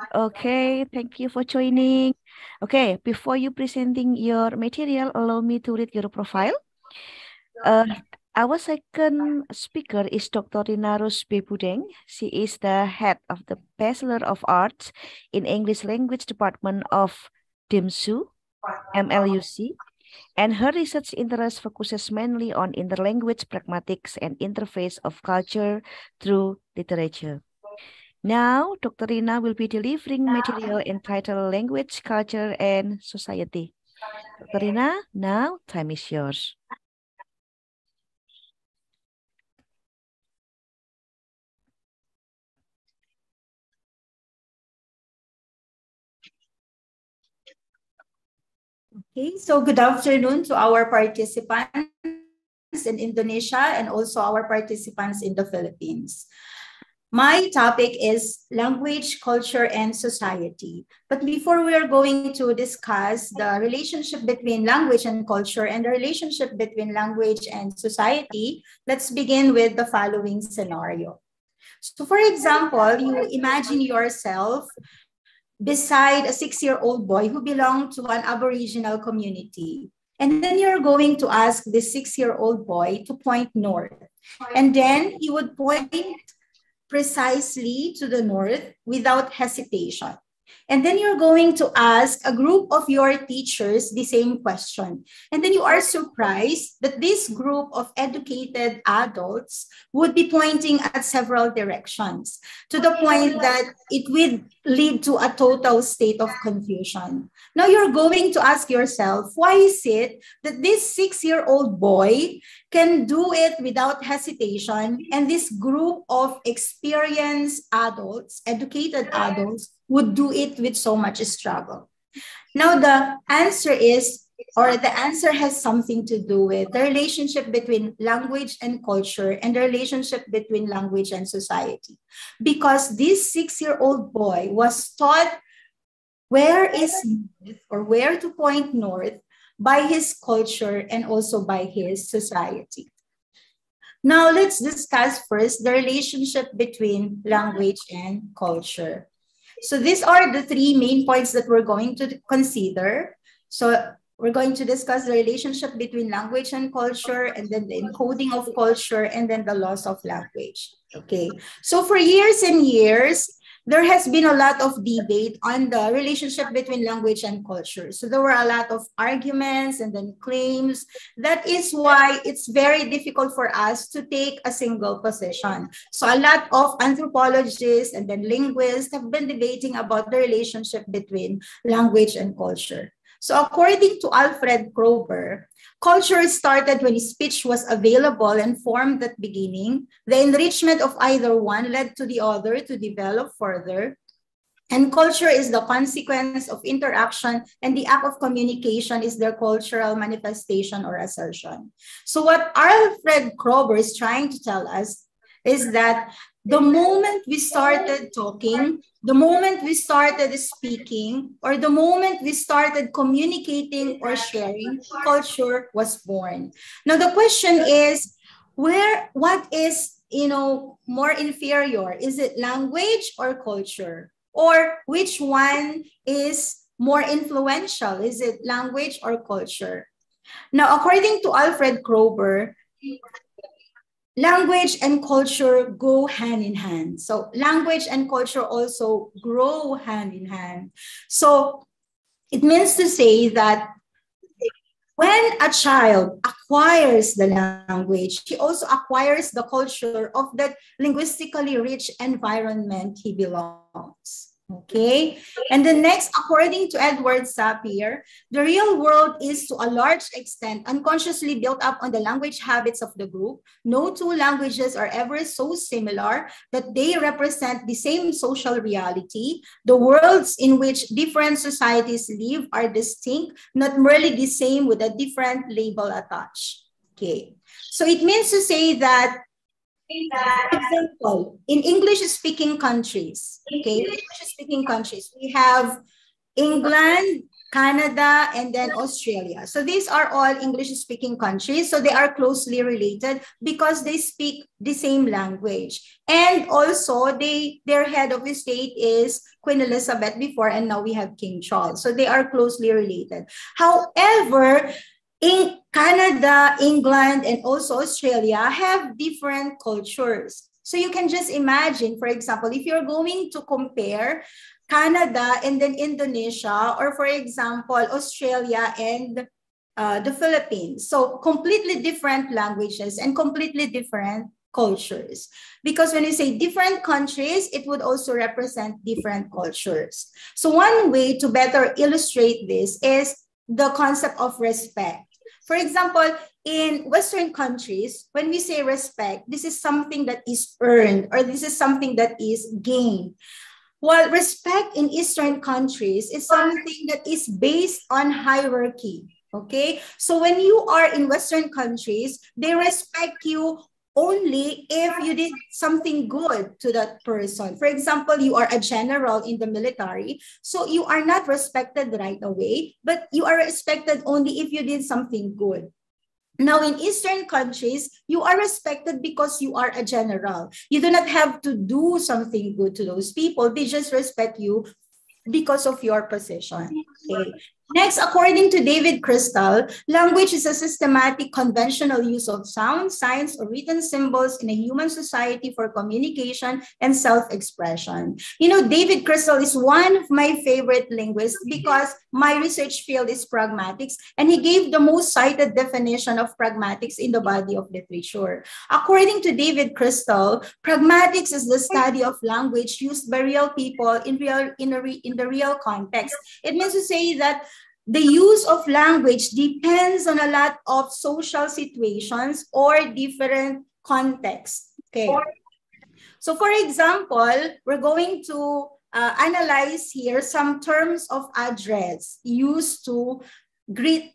Speaker 1: Okay, thank you for joining. Okay, before you presenting your material, allow me to read your profile. Our second speaker is Dr. Rina Rose B. Budeng. She is the head of the Bachelor of Arts in English Language Department of DIMSU, MLUC, and her research interest focuses mainly on interlanguage pragmatics and interface of culture through literature. Now, Dr. Rina will be delivering material entitled Language, Culture, and Society. Dr. Rina, now time is yours.
Speaker 2: Okay, so good afternoon to our participants in Indonesia and also our participants in the Philippines. My topic is language, culture, and society. But before we are going to discuss the relationship between language and culture and the relationship between language and society, let's begin with the following scenario. So for example, you imagine yourself beside a 6-year-old boy who belonged to an Aboriginal community. And then you're going to ask this 6-year-old boy to point north. And then he would point precisely to the north without hesitation. And then you're going to ask a group of your teachers the same question. And then you are surprised that this group of educated adults would be pointing at several directions to the point that it would lead to a total state of confusion. Now you're going to ask yourself, why is it that this 6-year-old boy can do it without hesitation and this group of experienced adults, educated adults, would do it with so much struggle? Now, the answer is, or the answer has something to do with the relationship between language and culture and the relationship between language and society. Because this 6-year-old boy was taught where is north or where to point north by his culture and also by his society. Now, let's discuss first the relationship between language and culture. So these are the three main points that we're going to consider. So we're going to discuss the relationship between language and culture, and then the encoding of culture, and then the loss of language. Okay. So for years and years, there has been a lot of debate on the relationship between language and culture. So there were a lot of arguments and then claims. That is why it's very difficult for us to take a single position. So a lot of anthropologists and then linguists have been debating about the relationship between language and culture. So according to Alfred Kroeber, culture started when speech was available and formed at beginning. The enrichment of either one led to the other to develop further. And culture is the consequence of interaction, and the act of communication is their cultural manifestation or assertion. So what Alfred Kroeber is trying to tell us is that the moment we started talking, the moment we started speaking, or the moment we started communicating or sharing, culture was born. Now the question is, what is, more inferior? Is it language or culture? Or which one is more influential? Is it language or culture? Now, according to Alfred Kroeber, language and culture go hand in hand. So language and culture also grow hand in hand. So it means to say that when a child acquires the language, he also acquires the culture of that linguistically rich environment he belongs. Okay. And the next, according to Edward Sapir, the real world is to a large extent unconsciously built up on the language habits of the group. No two languages are ever so similar that they represent the same social reality. The worlds in which different societies live are distinct, not merely the same with a different label attached. Okay. So it means to say that, for example, in English-speaking countries, we have England, Canada, and then Australia. So these are all English-speaking countries. So they are closely related because they speak the same language. And also, their head of the state is Queen Elizabeth before, and now we have King Charles. So they are closely related. However, in Canada, England, and also Australia have different cultures. So you can just imagine, for example, if you're going to compare Canada and then Indonesia, or for example, Australia and the Philippines. So completely different languages and completely different cultures. Because when you say different countries, it would also represent different cultures. So one way to better illustrate this is the concept of respect. For example, in Western countries, when we say respect, this is something that is earned or this is something that is gained. While respect in Eastern countries is something that is based on hierarchy. Okay, so when you are in Western countries, they respect you only if you did something good to that person. For example, you are a general in the military, so you are not respected right away, but you are respected only if you did something good. Now, in Eastern countries, you are respected because you are a general. You do not have to do something good to those people. They just respect you because of your position. Okay. Next, according to David Crystal, language is a systematic conventional use of sound, signs, or written symbols in a human society for communication and self-expression. You know, David Crystal is one of my favorite linguists because my research field is pragmatics, and he gave the most cited definition of pragmatics in the body of literature. According to David Crystal, pragmatics is the study of language used by real people in the real context. It means to say that the use of language depends on a lot of social situations or different contexts. Okay. So for example, we're going to analyze here some terms of address used to greet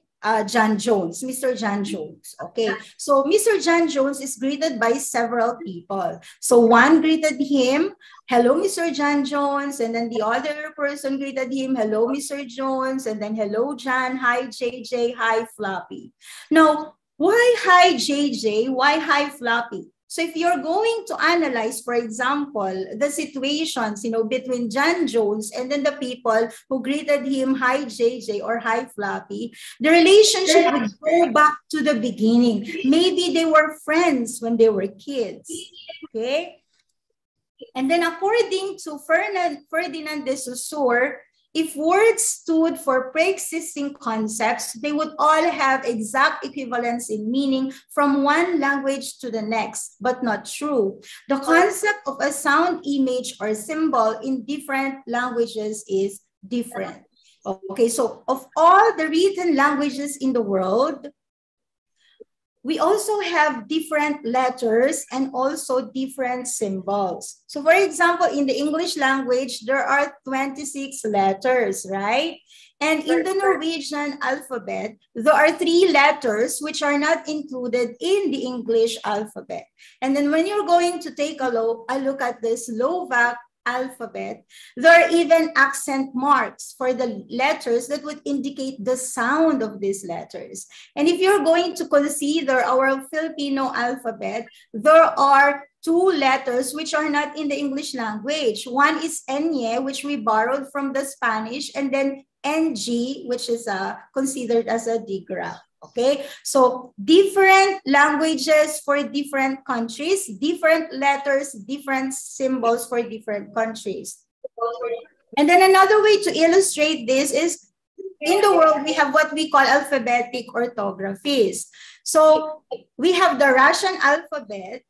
Speaker 2: John Jones, Mr. John Jones. Okay, so Mr. John Jones is greeted by several people. So one greeted him, hello, Mr. John Jones, and then the other person greeted him, hello, Mr. Jones, and then hello, John, hi, JJ, hi, Floppy. Now, why hi, JJ? Why hi, Floppy? So if you're going to analyze, for example, the situations, you know, between John Jones and then the people who greeted him, hi JJ or hi Floppy, the relationship would go back to the beginning. Maybe they were friends when they were kids, okay? And then according to Ferdinand de Saussure, if words stood for pre-existing concepts, they would all have exact equivalence in meaning from one language to the next, but not true. The concept of a sound, image, or symbol in different languages is different. Okay, so of all the written languages in the world, we also have different letters and also different symbols. So for example, in the English language, there are 26 letters, right? And in the Norwegian alphabet, there are 3 letters which are not included in the English alphabet. And then when you're going to take a look at the Slovak alphabet, there are even accent marks for the letters that would indicate the sound of these letters. And if you're going to consider our Filipino alphabet, there are 2 letters which are not in the English language. One is Enye, which we borrowed from the Spanish, and then NG, which is considered as a digraph. Okay, so different languages for different countries, different letters, different symbols for different countries. And then another way to illustrate this is in the world, we have what we call alphabetic orthographies. So we have the Russian alphabet,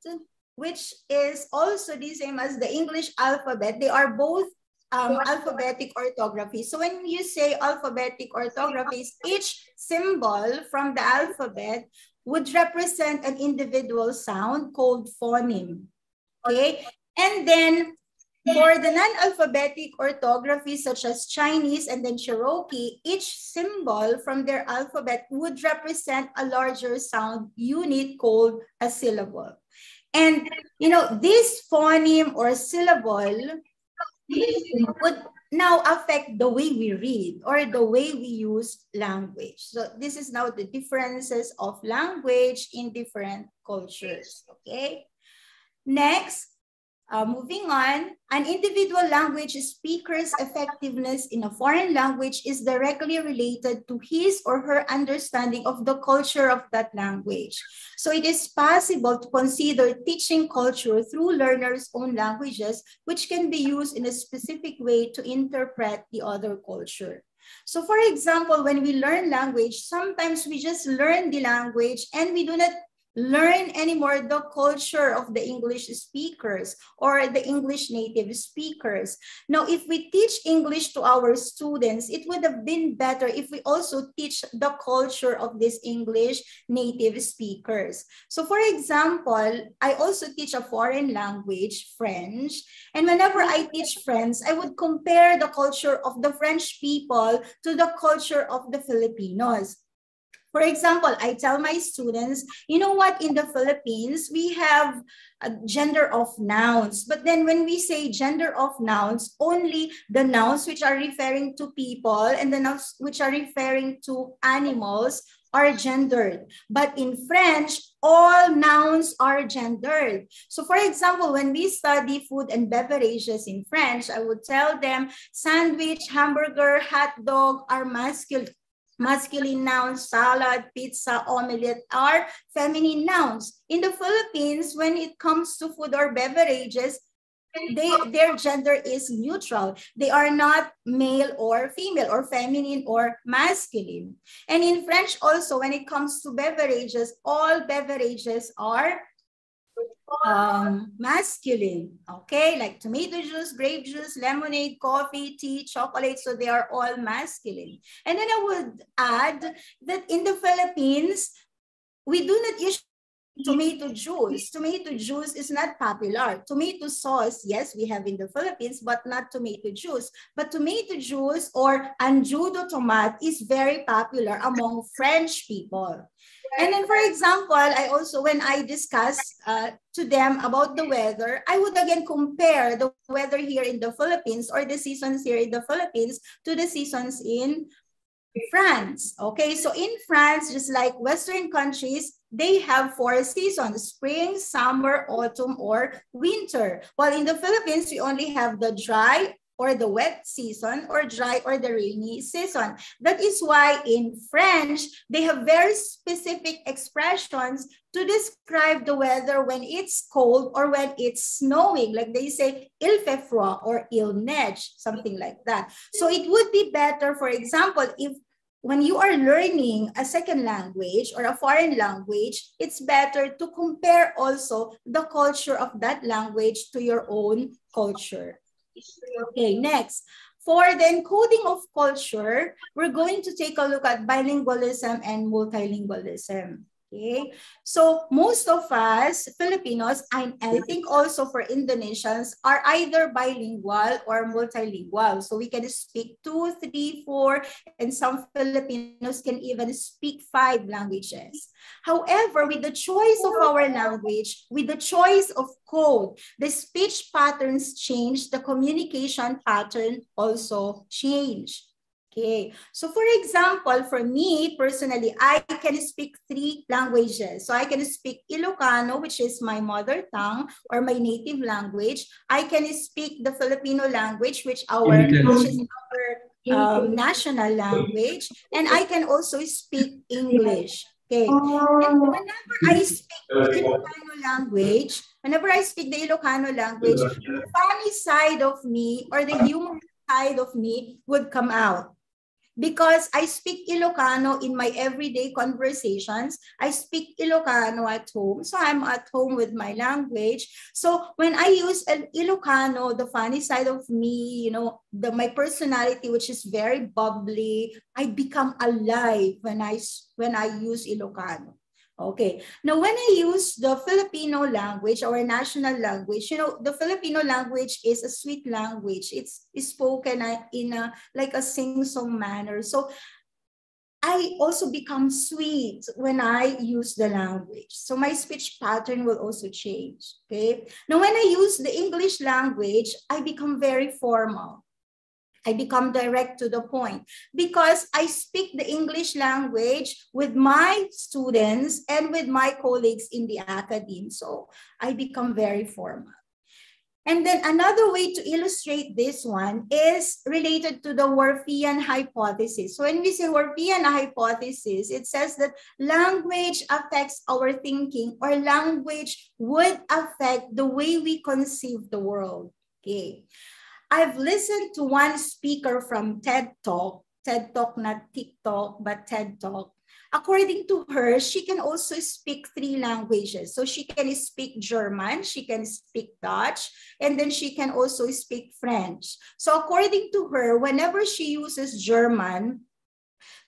Speaker 2: which is also the same as the English alphabet. They are both alphabetic orthography. So when you say alphabetic orthographies, each symbol from the alphabet would represent an individual sound called phoneme. Okay, and then for the non-alphabetic orthography such as Chinese and then Cherokee, each symbol from their alphabet would represent a larger sound unit called a syllable. And you know, this phoneme or syllable would now affect the way we read or the way we use language. So this is now the differences of language in different cultures, okay? Next, moving on, an individual language speaker's effectiveness in a foreign language is directly related to his or her understanding of the culture of that language. So it is possible to consider teaching culture through learners' own languages, which can be used in a specific way to interpret the other culture. So for example, when we learn language, sometimes we just learn the language and we do not learn anymore the culture of the English speakers or the English native speakers. Now, if we teach English to our students, it would have been better if we also teach the culture of these English native speakers. So for example, I also teach a foreign language, French. And whenever I teach French, I would compare the culture of the French people to the culture of the Filipinos. For example, I tell my students, you know what, in the Philippines, we have a gender of nouns. But then when we say gender of nouns, only the nouns which are referring to people and the nouns which are referring to animals are gendered. But in French, all nouns are gendered. So for example, when we study food and beverages in French, I would tell them sandwich, hamburger, hot dog are masculine. Masculine nouns, salad, pizza, omelette are feminine nouns. In the Philippines, when it comes to food or beverages, their gender is neutral. They are not male or female or feminine or masculine. And in French also, when it comes to beverages, all beverages are masculine, okay, like tomato juice, grape juice, lemonade, coffee, tea, chocolate, so they are all masculine. And then I would add that in the Philippines, we do not use tomato juice. Tomato juice is not popular. Tomato sauce, yes, we have in the Philippines, but not tomato juice. But tomato juice or anjudo tomate is very popular among French people. And then, for example, I also, when I discuss to them about the weather, I would again compare the weather here in the Philippines or the seasons here in the Philippines to the seasons in France. Okay, so in France, just like Western countries, they have 4 seasons: spring, summer, autumn, or winter. While in the Philippines, we only have the dry or the wet season, or dry or the rainy season. That is why in French, they have very specific expressions to describe the weather when it's cold or when it's snowing. Like they say, il fait froid or il neige, something like that. So it would be better, for example, if when you are learning a second language or a foreign language, it's better to compare also the culture of that language to your own culture. Okay, next. For the encoding of culture, we're going to take a look at bilingualism and multilingualism. Okay, so most of us Filipinos, and I think also for Indonesians, are either bilingual or multilingual. So we can speak 2, 3, 4, and some Filipinos can even speak 5 languages. However, with the choice of our language, with the choice of code, the speech patterns change, the communication pattern also change. Okay, so for example, for me personally, I can speak 3 languages. So I can speak Ilocano, which is my mother tongue or my native language. I can speak the Filipino language, which is our national language. And I can also speak English. Okay, and whenever I speak the Ilocano language, the funny side of me or the humorous side of me would come out. Because I speak Ilocano in my everyday conversations. I speak Ilocano at home. So I'm at home with my language. So when I use an Ilocano, the funny side of me, you know, my personality, which is very bubbly, I become alive when I use Ilocano. Okay, now when I use the Filipino language, our national language, you know, the Filipino language is a sweet language. It's spoken in a like a sing-song manner. So I also become sweet when I use the language. So my speech pattern will also change. Okay, now when I use the English language, I become very formal. I become direct to the point because I speak the English language with my students and with my colleagues in the academy. So I become very formal. And then another way to illustrate this one is related to the Whorfian hypothesis. So when we say Whorfian hypothesis, it says that language affects our thinking, or language would affect the way we conceive the world. Okay. I've listened to one speaker from TED Talk, not TikTok, but TED Talk. according to her, she can also speak 3 languages. So she can speak German, she can speak Dutch, and then she can also speak French. So according to her, whenever she uses German,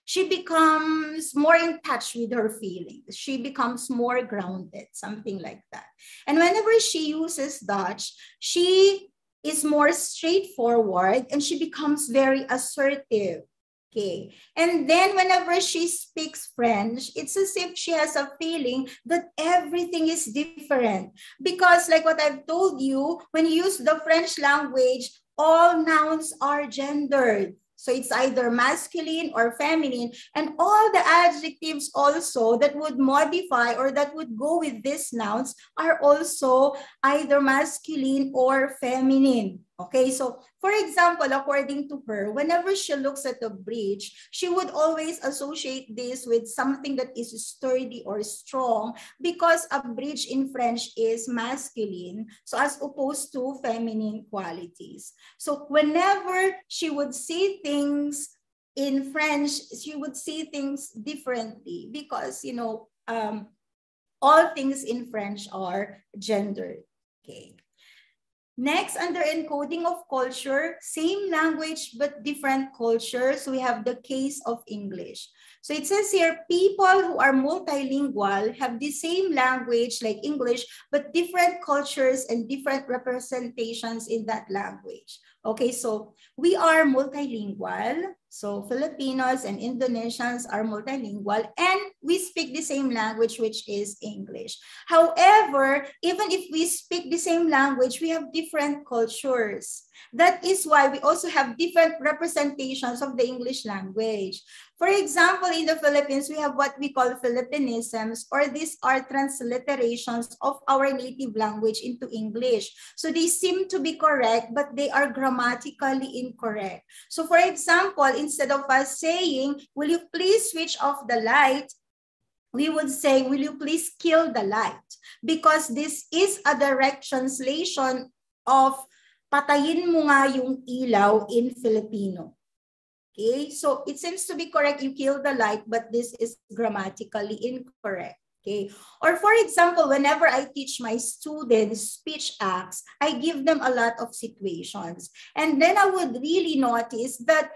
Speaker 2: she becomes more in touch with her feelings. She becomes more grounded, something like that. And whenever she uses Dutch, she is more straightforward and she becomes very assertive. Okay. And then whenever she speaks French, it's as if she has a feeling that everything is different. Because like what I've told you, when you use the French language, all nouns are gendered. So it's either masculine or feminine, and all the adjectives also that would modify or that would go with these nouns are also either masculine or feminine. Okay, so for example, according to her, whenever she looks at the bridge, she would always associate this with something that is sturdy or strong because a bridge in French is masculine, so as opposed to feminine qualities. So whenever she would see things in French, she would see things differently because, you know, all things in French are gendered. Okay. Next, under encoding of culture, same language but different cultures, we have the case of English. So it says here, people who are multilingual have the same language like English, but different cultures and different representations in that language. Okay, so we are multilingual. So Filipinos and Indonesians are multilingual and we speak the same language, which is English. However, even if we speak the same language, we have different cultures. That is why we also have different representations of the English language. For example, in the Philippines, we have what we call Philippinisms, or these are transliterations of our native language into English. So they seem to be correct, but they are grammatically incorrect. So for example, instead of us saying, will you please switch off the light? We would say, will you please kill the light? Because this is a direct translation of patayin mo nga yung ilaw in Filipino. Okay, so it seems to be correct, you kill the light, but this is grammatically incorrect. Okay, or for example, whenever I teach my students speech acts, I give them a lot of situations. And then I would really notice that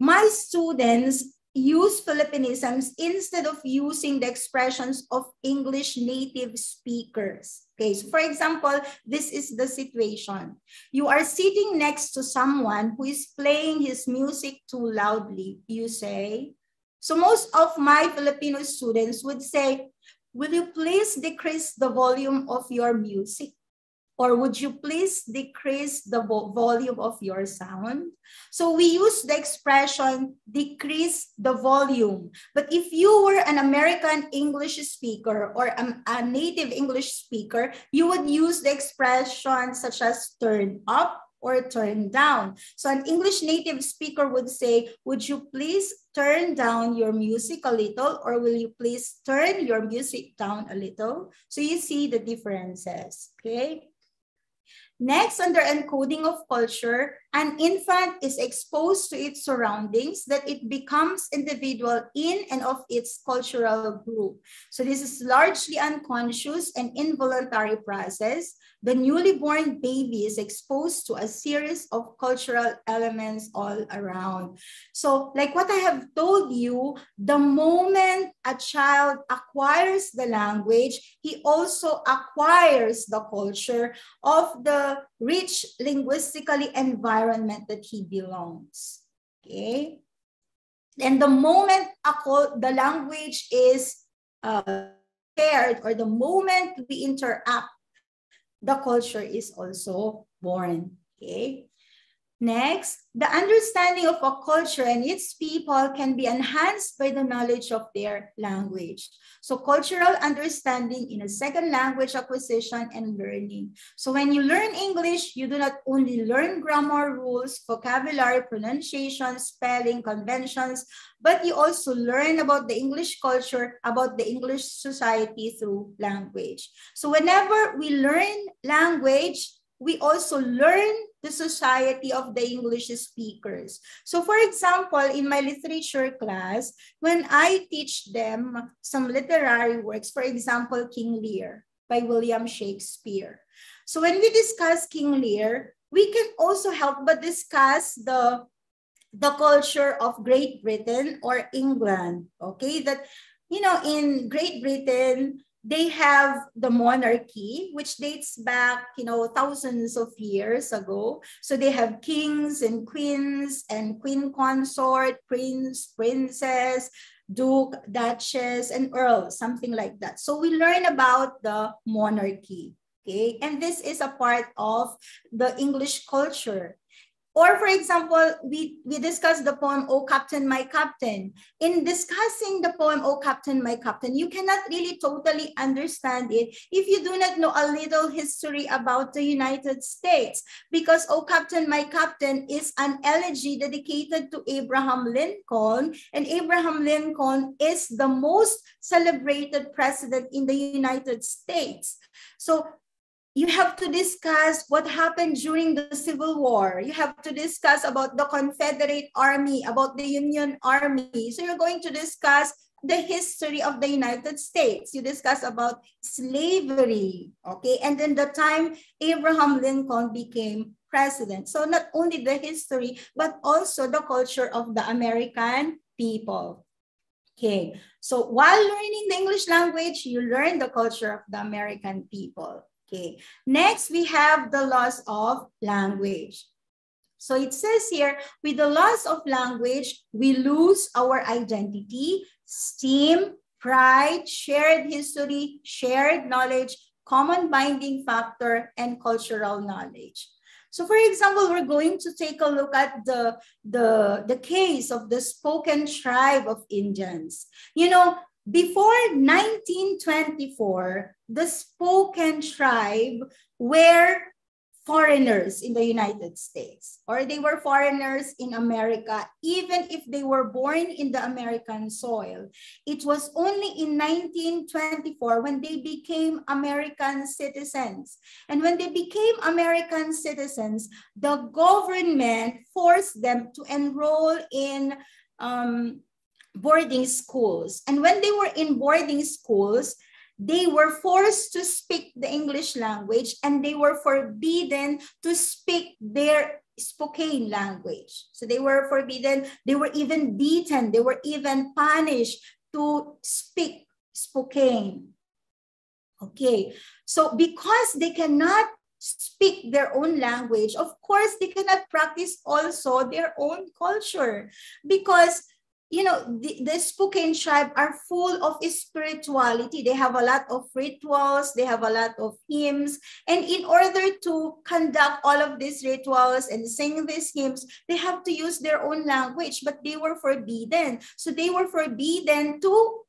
Speaker 2: my students use Philippinisms instead of using the expressions of English native speakers. Okay, so for example, this is the situation. You are sitting next to someone who is playing his music too loudly, you say. So most of my Filipino students would say, will you please decrease the volume of your music? Or would you please decrease the volume of your sound? So we use the expression decrease the volume. But if you were an American English speaker or a native English speaker, you would use the expression such as turn up or turn down. So an English native speaker would say, would you please turn down your music a little, or will you please turn your music down a little? So you see the differences, okay? Next, under encoding of culture, an infant is exposed to its surroundings that it becomes individual in and of its cultural group. So this is largely unconscious and involuntary process. The newly born baby is exposed to a series of cultural elements all around. So like what I have told you, the moment a child acquires the language, he also acquires the culture of the rich linguistically environment that he belongs. Okay, and the moment the language is shared, or the moment we interact, the culture is also born. Okay. Next, the understanding of a culture and its people can be enhanced by the knowledge of their language. So cultural understanding in a second language acquisition and learning. So when you learn English, you do not only learn grammar rules, vocabulary, pronunciation, spelling, conventions, but you also learn about the English culture, about the English society through language. So whenever we learn language, we also learn the society of the English speakers. So for example, in my literature class, when I teach them some literary works, for example, King Lear by William Shakespeare. So when we discuss King Lear, we can also help but discuss the culture of Great Britain or England, okay? That, you know, in Great Britain, they have the monarchy, which dates back, you know, thousands of years ago. So they have kings and queens and queen consort, prince, princess, duke, duchess, and earl, something like that. So we learn about the monarchy, okay? And this is a part of the English culture. Or for example, we discussed the poem, "O Captain, My Captain." In discussing the poem, "O Captain, My Captain," you cannot really totally understand it if you do not know a little history about the United States. Because "O Captain, My Captain" is an elegy dedicated to Abraham Lincoln. And Abraham Lincoln is the most celebrated president in the United States. So you have to discuss what happened during the Civil War. You have to discuss about the Confederate Army, about the Union Army. So you're going to discuss the history of the United States. You discuss about slavery, okay? And then the time Abraham Lincoln became president. So not only the history, but also the culture of the American people. Okay, so while learning the English language, you learn the culture of the American people. Okay, next we have the loss of language. So it says here, with the loss of language, we lose our identity, esteem, pride, shared history, shared knowledge, common binding factor, and cultural knowledge. So for example, we're going to take a look at the case of the Spoken tribe of Indians. You know, before 1924, the Spoken tribe were foreigners in the United States, or they were foreigners in America, even if they were born in the American soil. It was only in 1924 when they became American citizens. And when they became American citizens, the government forced them to enroll in boarding schools. And when they were in boarding schools, they were forced to speak the English language, and they were forbidden to speak their Spokane language. So they were forbidden, they were even beaten, they were even punished to speak Spokane. Okay, so because they cannot speak their own language, of course, they cannot practice also their own culture, because you know, the Spokane tribe are full of spirituality. They have a lot of rituals, they have a lot of hymns. And in order to conduct all of these rituals and sing these hymns, they have to use their own language, but they were forbidden. So they were forbidden to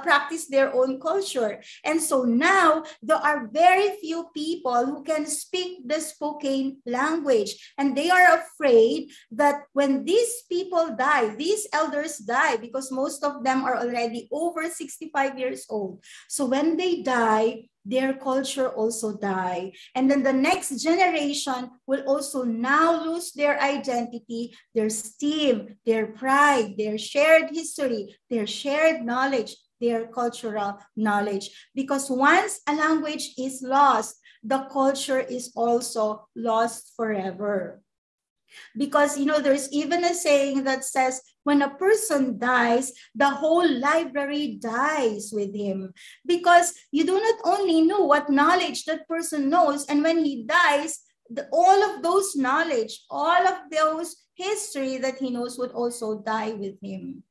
Speaker 2: practice their own culture. And so now there are very few people who can speak the Spokane language, and they are afraid that when these people die, these elders die, because most of them are already over 65 years old. So when they die, their culture also die. And then the next generation will also now lose their identity, their esteem, their pride, their shared history, their shared knowledge, their cultural knowledge. Because once a language is lost, the culture is also lost forever. Because, you know, there's even a saying that says, when a person dies, the whole library dies with him. Because you do not only know what knowledge that person knows, and when he dies, all of those knowledge, all of those history that he knows would also die with him.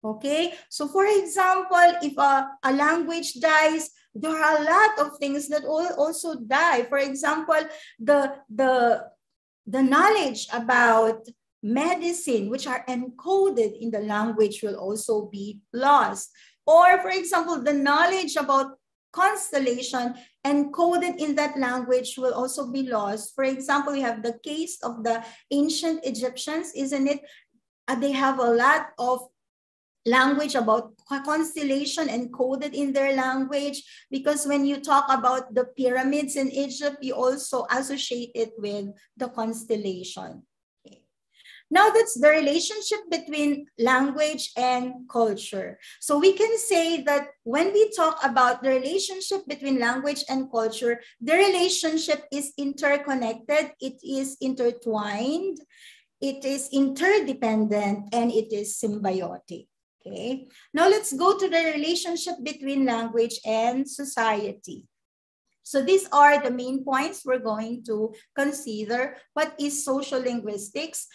Speaker 2: Okay, so for example, if a language dies, there are a lot of things that will also die. For example, the knowledge about medicine, which are encoded in the language, will also be lost. Or for example, the knowledge about constellation encoded in that language will also be lost. For example, we have the case of the ancient Egyptians, isn't it? They have a lot of language, about constellation encoded in their language, because when you talk about the pyramids in Egypt, you also associate it with the constellation. Okay. Now that's the relationship between language and culture. So we can say that when we talk about the relationship between language and culture, the relationship is interconnected, it is intertwined, it is interdependent, and it is symbiotic. Okay, now let's go to the relationship between language and society. So these are the main points we're going to consider. What is social linguistics?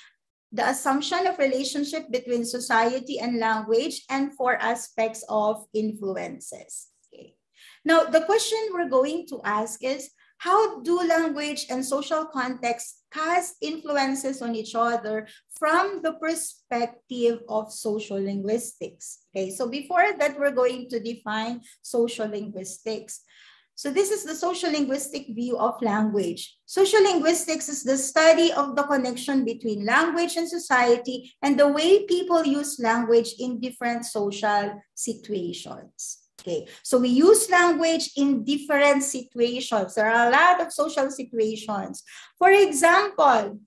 Speaker 2: The assumption of relationship between society and language, and 4 aspects of influences. Okay. Now, the question we're going to ask is, how do language and social contexts cast influences on each other from the perspective of social linguistics? Okay, so before that, we're going to define social linguistics. So this is the social linguistic view of language. Social linguistics is the study of the connection between language and society and the way people use language in different social situations. Okay, so we use language in different situations. There are a lot of social situations. For example,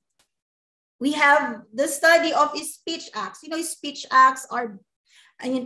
Speaker 2: we have the study of speech acts. You know, speech acts are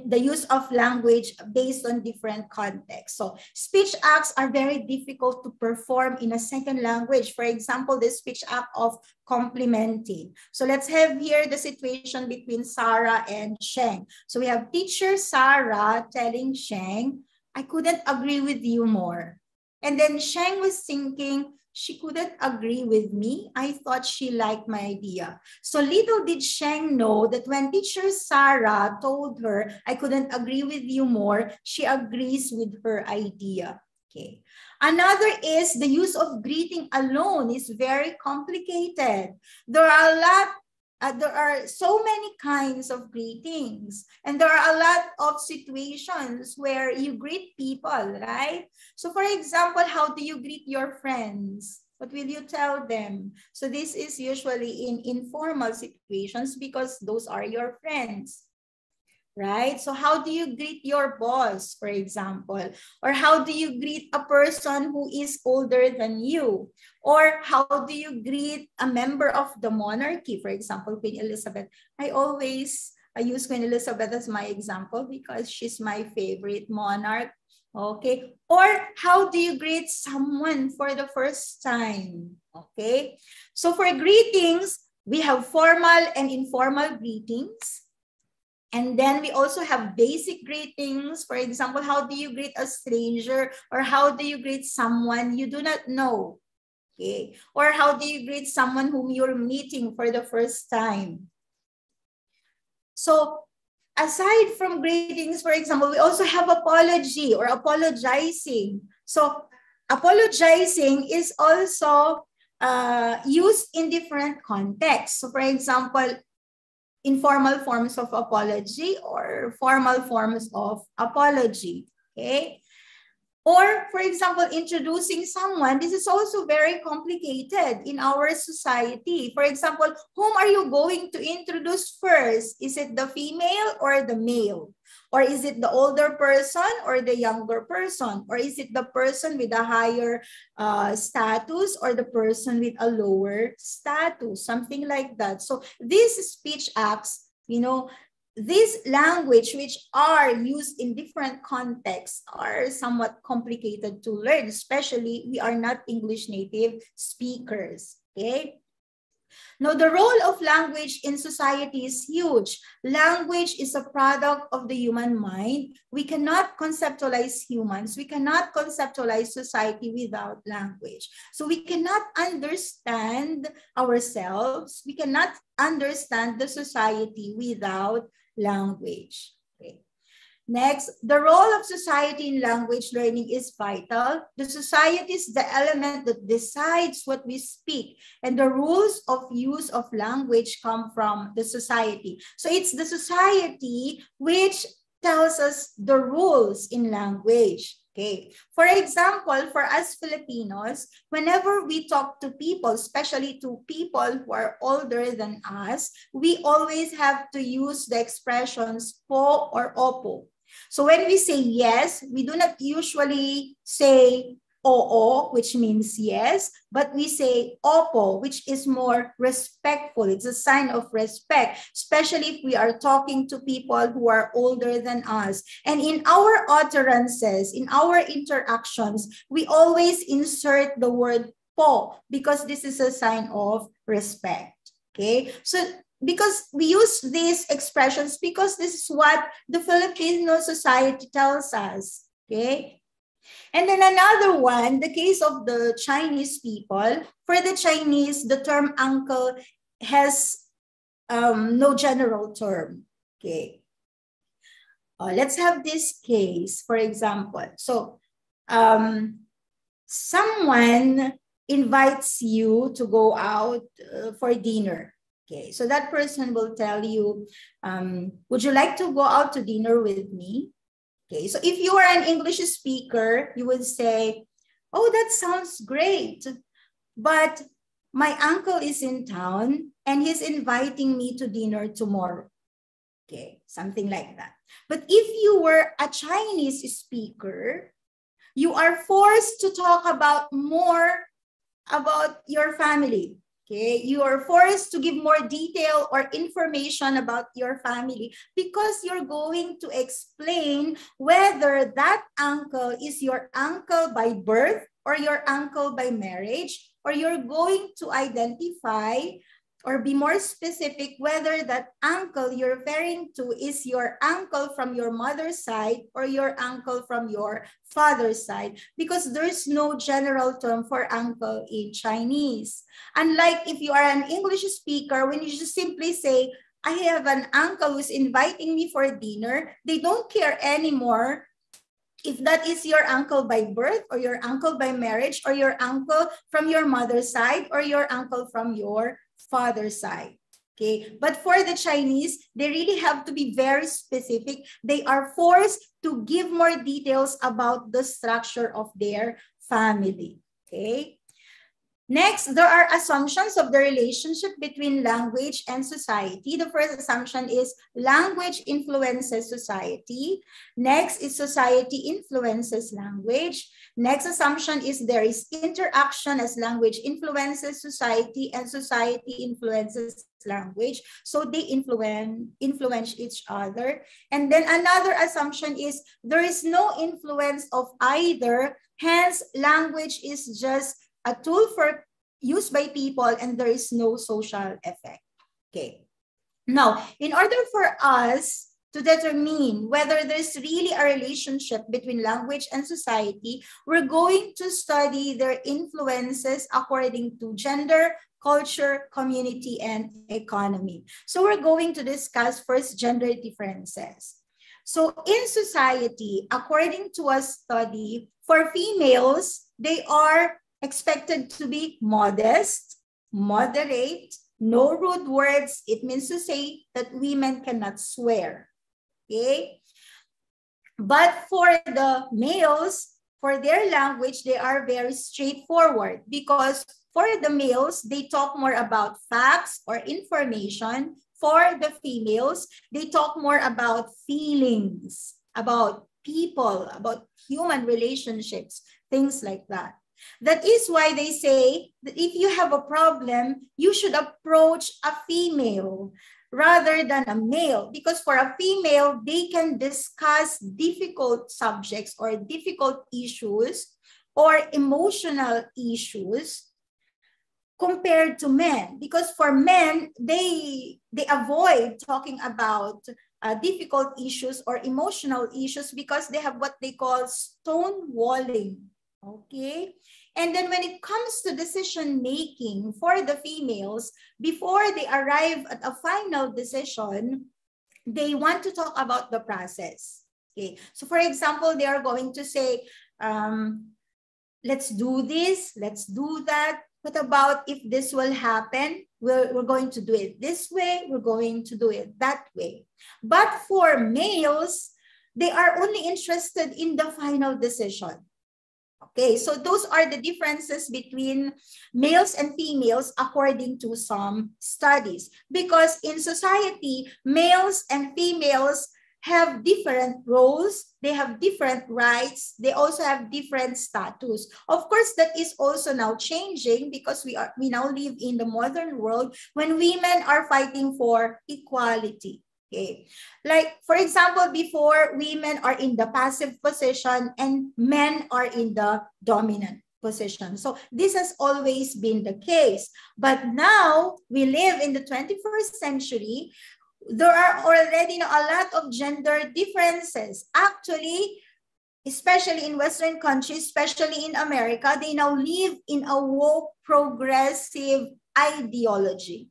Speaker 2: the use of language based on different contexts. So speech acts are very difficult to perform in a second language. For example, the speech act of complimenting. So let's have here the situation between Sarah and Sheng. So we have teacher Sarah telling Sheng, I couldn't agree with you more. And then Sheng was thinking, she couldn't agree with me. I thought she liked my idea. So little did Sheng know that when teacher Sarah told her, I couldn't agree with you more, she agrees with her idea. Okay. Another is the use of greeting alone is very complicated. There are so many kinds of greetings, and there are a lot of situations where you greet people, right? So for example, how do you greet your friends? What will you tell them? So this is usually in informal situations because those are your friends, right? So how do you greet your boss, for example? Or how do you greet a person who is older than you? Or how do you greet a member of the monarchy, for example, Queen Elizabeth? I use Queen Elizabeth as my example because she's my favorite monarch. Okay. Or how do you greet someone for the first time? Okay. So for greetings, we have formal and informal greetings. And then we also have basic greetings. For example, how do you greet a stranger, or how do you greet someone you do not know? Okay. Or how do you greet someone whom you're meeting for the first time? So aside from greetings, for example, we also have apology or apologizing. So apologizing is also used in different contexts. So for example, informal forms of apology or formal forms of apology, okay? Or, for example, introducing someone. This is also very complicated in our society. For example, whom are you going to introduce first? Is it the female or the male? Or is it the older person or the younger person? Or is it the person with a higher status or the person with a lower status? Something like that. So these speech acts, you know, this language, which are used in different contexts, are somewhat complicated to learn, especially we are not English native speakers, okay? Now, the role of language in society is huge. Language is a product of the human mind. We cannot conceptualize humans. We cannot conceptualize society without language. So we cannot understand ourselves. We cannot understand the society without language. Okay. Next, the role of society in language learning is vital. The society is the element that decides what we speak, and the rules of use of language come from the society. So it's the society which tells us the rules in language. Okay. For example, for us Filipinos, whenever we talk to people, especially to people who are older than us, we always have to use the expressions po or opo. So when we say yes, we do not usually say oo, which means yes, but we say opo, which is more respectful. It's a sign of respect, especially if we are talking to people who are older than us. And in our utterances, in our interactions, we always insert the word po because this is a sign of respect. Okay, so because we use these expressions because this is what the Filipino society tells us. Okay. And then another one, the case of the Chinese people. For the Chinese, the term uncle has no general term. Okay. Let's have this case, for example. So someone invites you to go out for dinner. Okay, so that person will tell you, would you like to go out to dinner with me? Okay, so if you are an English speaker, you would say, oh, that sounds great, but my uncle is in town and he's inviting me to dinner tomorrow. Okay, something like that. But if you were a Chinese speaker, you are forced to talk about more about your family. Okay, you are forced to give more detail or information about your family because you're going to explain whether that uncle is your uncle by birth or your uncle by marriage, or you're going to identify or be more specific whether that uncle you're referring to is your uncle from your mother's side or your uncle from your father's side, because there's no general term for uncle in Chinese. Unlike if you are an English speaker, when you just simply say, I have an uncle who's inviting me for dinner, they don't care anymore if that is your uncle by birth or your uncle by marriage or your uncle from your mother's side or your uncle from your father's side. Okay, but for the Chinese, they really have to be very specific. They are forced to give more details about the structure of their family. Okay. Next, there are assumptions of the relationship between language and society. The first assumption is language influences society. Next is society influences language. Next assumption is there is interaction as language influences society and society influences language. So they influence each other. And then another assumption is there is no influence of either. Hence, language is just a tool for used by people and there is no social effect. Okay. Now, in order for us to determine whether there's really a relationship between language and society, we're going to study their influences according to gender, culture, community, and economy. So we're going to discuss first gender differences. So in society, according to a study, for females, they are expected to be modest, moderate, no rude words. It means to say that women cannot swear. Okay? But for the males, for their language, they are very straightforward because for the males, they talk more about facts or information. For the females, they talk more about feelings, about people, about human relationships, things like that. That is why they say that if you have a problem, you should approach a female rather than a male, because for a female, they can discuss difficult subjects or difficult issues or emotional issues compared to men, because for men, they avoid talking about difficult issues or emotional issues because they have what they call stonewalling. Okay. And then when it comes to decision making for the females, before they arrive at a final decision, they want to talk about the process. Okay. So for example, they are going to say, let's do this, let's do that. What about if this will happen? We're going to do it this way. We're going to do it that way. But for males, they are only interested in the final decision. Okay, so those are the differences between males and females according to some studies. Because in society, males and females have different roles, they have different rights, they also have different status. Of course, that is also now changing because we now live in the modern world when women are fighting for equality. Okay. Like, for example, before, women are in the passive position and men are in the dominant position. So this has always been the case. But now we live in the 21st century. There are already a lot of gender differences. Actually, especially in Western countries, especially in America, they now live in a woke progressive ideology.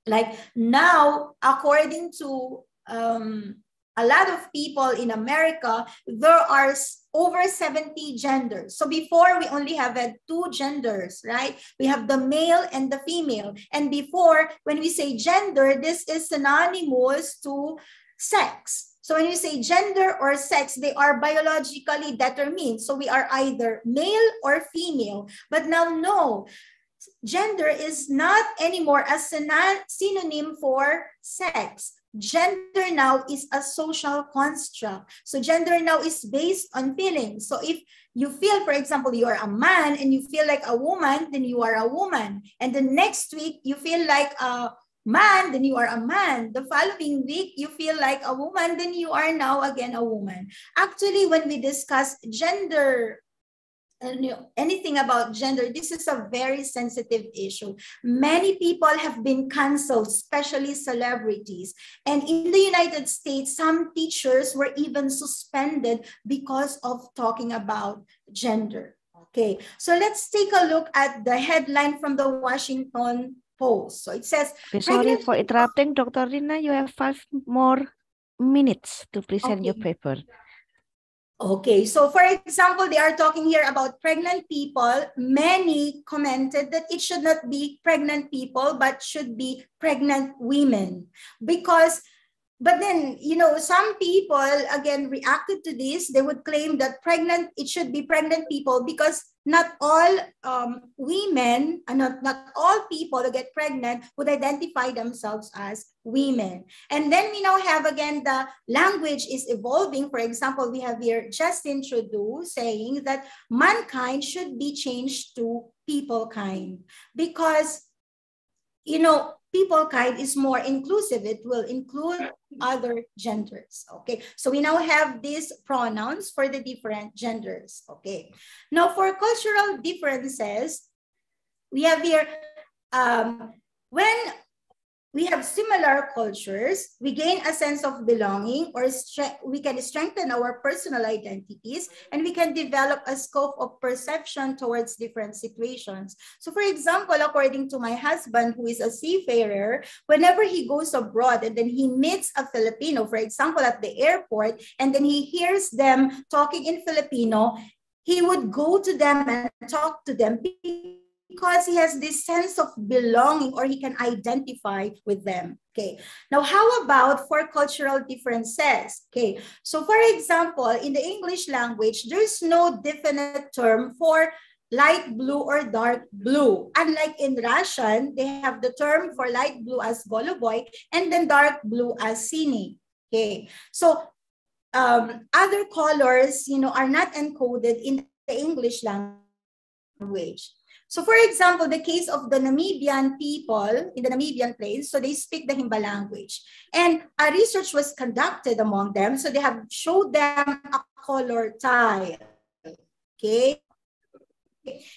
Speaker 2: Like now, according to a lot of people in America, there are over 70 genders. So before, we only have had 2 genders, right? We have the male and the female. And before, when we say gender, this is synonymous to sex. So when you say gender or sex, they are biologically determined. So we are either male or female. But now, no. Gender is not anymore a synonym for sex. Gender now is a social construct. So gender now is based on feelings. So if you feel, for example, you are a man and you feel like a woman, then you are a woman. And the next week you feel like a man, then you are a man. The following week you feel like a woman, then you are now again a woman. Actually, when we discuss gender, anything about gender, this is a very sensitive issue. Many people have been canceled, especially celebrities. And in the United States, some teachers were even suspended because of talking about gender. Okay, so let's take a look at the headline from the Washington Post. So it says,
Speaker 1: sorry for interrupting, Dr. Rina. You have 5 more minutes to present your paper.
Speaker 2: Okay, so for example, they are talking here about pregnant people. Many commented that it should not be pregnant people, but should be pregnant women. But then, some people, again, reacted to this. They would claim that it should be pregnant people because not all women, and not all people who get pregnant would identify themselves as women. And then we now have, again, the language is evolving. For example, we have here Justin Trudeau saying that mankind should be changed to people kind because, people kind is more inclusive. It will include other genders. Okay, so we now have these pronouns for the different genders. Okay, now for cultural differences, we have here when we have similar cultures, we gain a sense of belonging, or we can strengthen our personal identities, and we can develop a scope of perception towards different situations. So for example, according to my husband, who is a seafarer, whenever he goes abroad and then he meets a Filipino, for example, at the airport, and then he hears them talking in Filipino, he would go to them and talk to them because he has this sense of belonging, or he can identify with them. Okay, now how about for cultural differences? Okay, so for example, in the English language, there's no definite term for light blue or dark blue. Unlike in Russian, they have the term for light blue as goluboy and then dark blue as sini. Okay, so other colors, are not encoded in the English language. So for example, the case of the Namibian people in the Namibian plains, so they speak the Himba language. And a research was conducted among them. So they have showed them a color tile. Okay.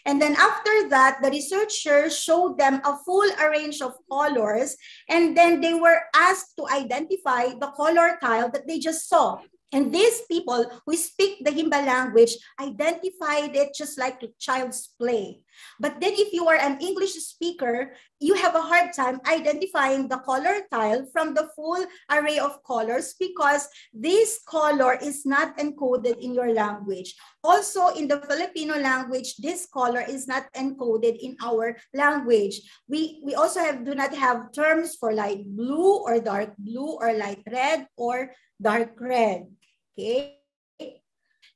Speaker 2: And then after that, the researchers showed them a full range of colors. And then they were asked to identify the color tile that they just saw. And these people who speak the Himba language identified it just like a child's play. But then if you are an English speaker, you have a hard time identifying the color tile from the full array of colors because this color is not encoded in your language. Also, in the Filipino language, this color is not encoded in our language. We also do not have terms for light blue or dark blue or light red or dark red. Okay.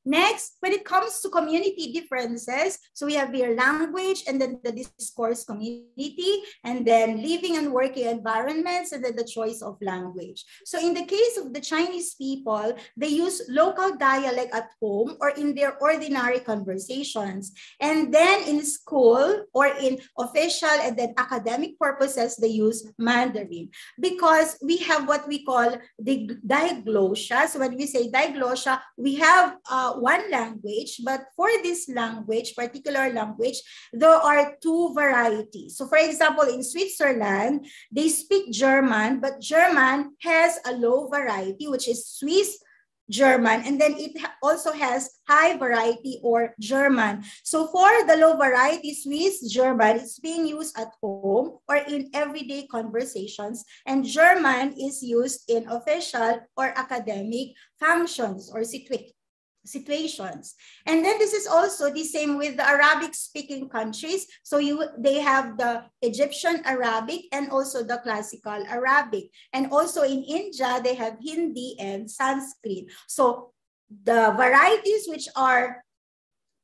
Speaker 2: Next, when it comes to community differences, so we have here language and then the discourse community, and then living and working environments, and then the choice of language. So in the case of the Chinese people, they use local dialect at home or in their ordinary conversations. And then in school or in official and then academic purposes, they use Mandarin because we have what we call the diglossia. So when we say diglossia, we have one language, but for this language, particular language, there are two varieties. So for example, in Switzerland, they speak German, but German has a low variety, which is Swiss German, and then it also has high variety or German. So for the low variety Swiss German, it's being used at home or in everyday conversations, and German is used in official or academic functions or situations. And then this is also the same with the Arabic speaking countries. So they have the Egyptian Arabic and also the classical Arabic. And also in India, they have Hindi and Sanskrit. So the varieties which are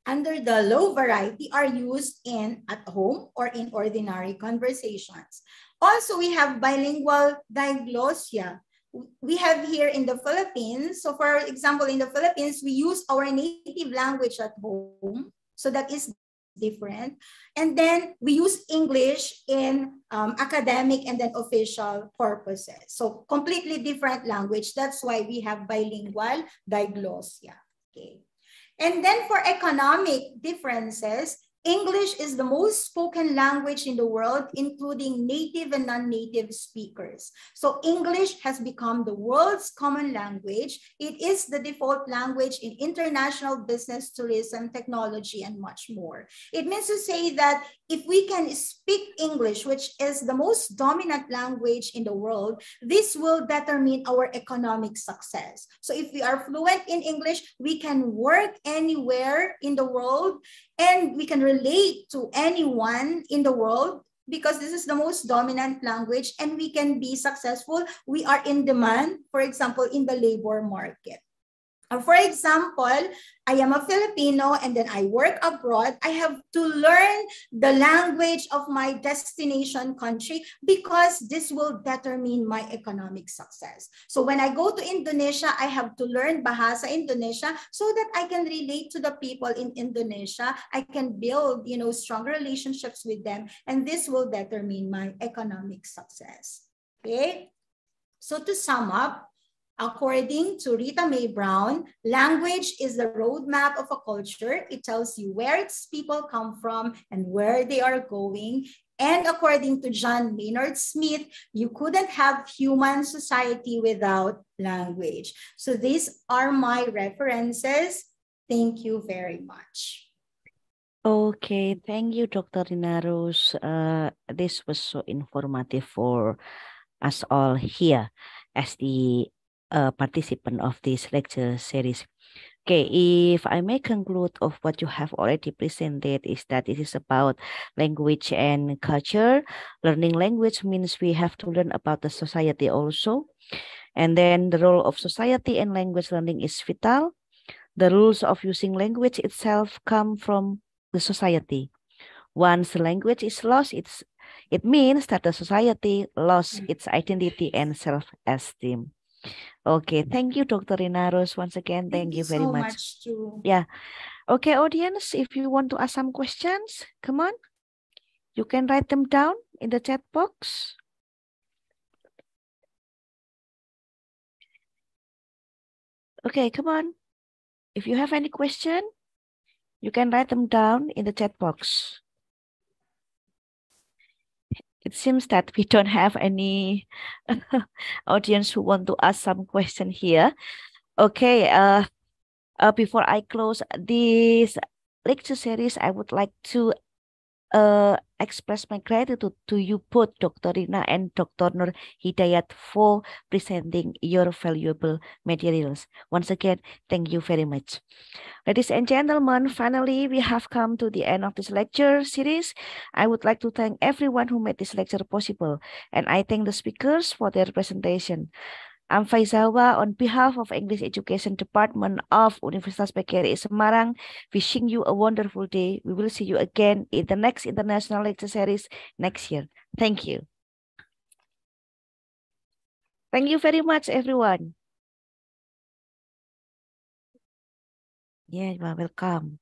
Speaker 2: under the low variety are used at home or in ordinary conversations. Also, we have bilingual diglossia. We have here in the Philippines. So for example, in the Philippines, we use our native language at home. So that is different. And then we use English in academic and then official purposes. So completely different language. That's why we have bilingual diglossia. Okay. And then for economic differences, English is the most spoken language in the world, including native and non-native speakers. So English has become the world's common language. It is the default language in international business, tourism, technology, and much more. It means to say that if we can speak English, which is the most dominant language in the world, this will determine our economic success. So if we are fluent in English, we can work anywhere in the world, and we can relate to anyone in the world because this is the most dominant language, and we can be successful. We are in demand, for example, in the labor market. For example, I am a Filipino and then I work abroad. I have to learn the language of my destination country because this will determine my economic success. So when I go to Indonesia, I have to learn Bahasa Indonesia so that I can relate to the people in Indonesia. I can build, strong relationships with them, and this will determine my economic success. Okay. So to sum up, according to Rita Mae Brown, language is the roadmap of a culture. It tells you where its people come from and where they are going. And according to John Maynard Smith, you couldn't have human society without language. So these are my references. Thank you very much.
Speaker 1: Okay, thank you, Dr. Rina Rose. This was so informative for us all here as the participant of this lecture series. Okay, if I may conclude of what you have already presented is that it is about language and culture. Learning language means we have to learn about the society also. And then the role of society and language learning is vital. The rules of using language itself come from the society. Once the language is lost, it means that the society lost its identity and self-esteem. Okay, thank you, Dr. Rina Rose. Once again, thank you very
Speaker 2: so
Speaker 1: much.
Speaker 2: Too.
Speaker 1: Yeah. Okay, audience, if you want to ask some questions, come on. You can write them down in the chat box. Okay, come on. If you have any question, you can write them down in the chat box. It seems that we don't have any audience who want to ask some question here. Okay, before I close this lecture series, I would like to express my gratitude to you both, Dr. Rina and Dr. Nur Hidayat, for presenting your valuable materials. Once again, thank you very much. Ladies and gentlemen, finally, we have come to the end of this lecture series. I would like to thank everyone who made this lecture possible, and I thank the speakers for their presentation. I'm Faizawa on behalf of English Education Department of Universitas PGRI Semarang, wishing you a wonderful day. We will see you again in the next international lecture series next year. Thank you. Thank you very much, everyone. Yeah, you are welcome.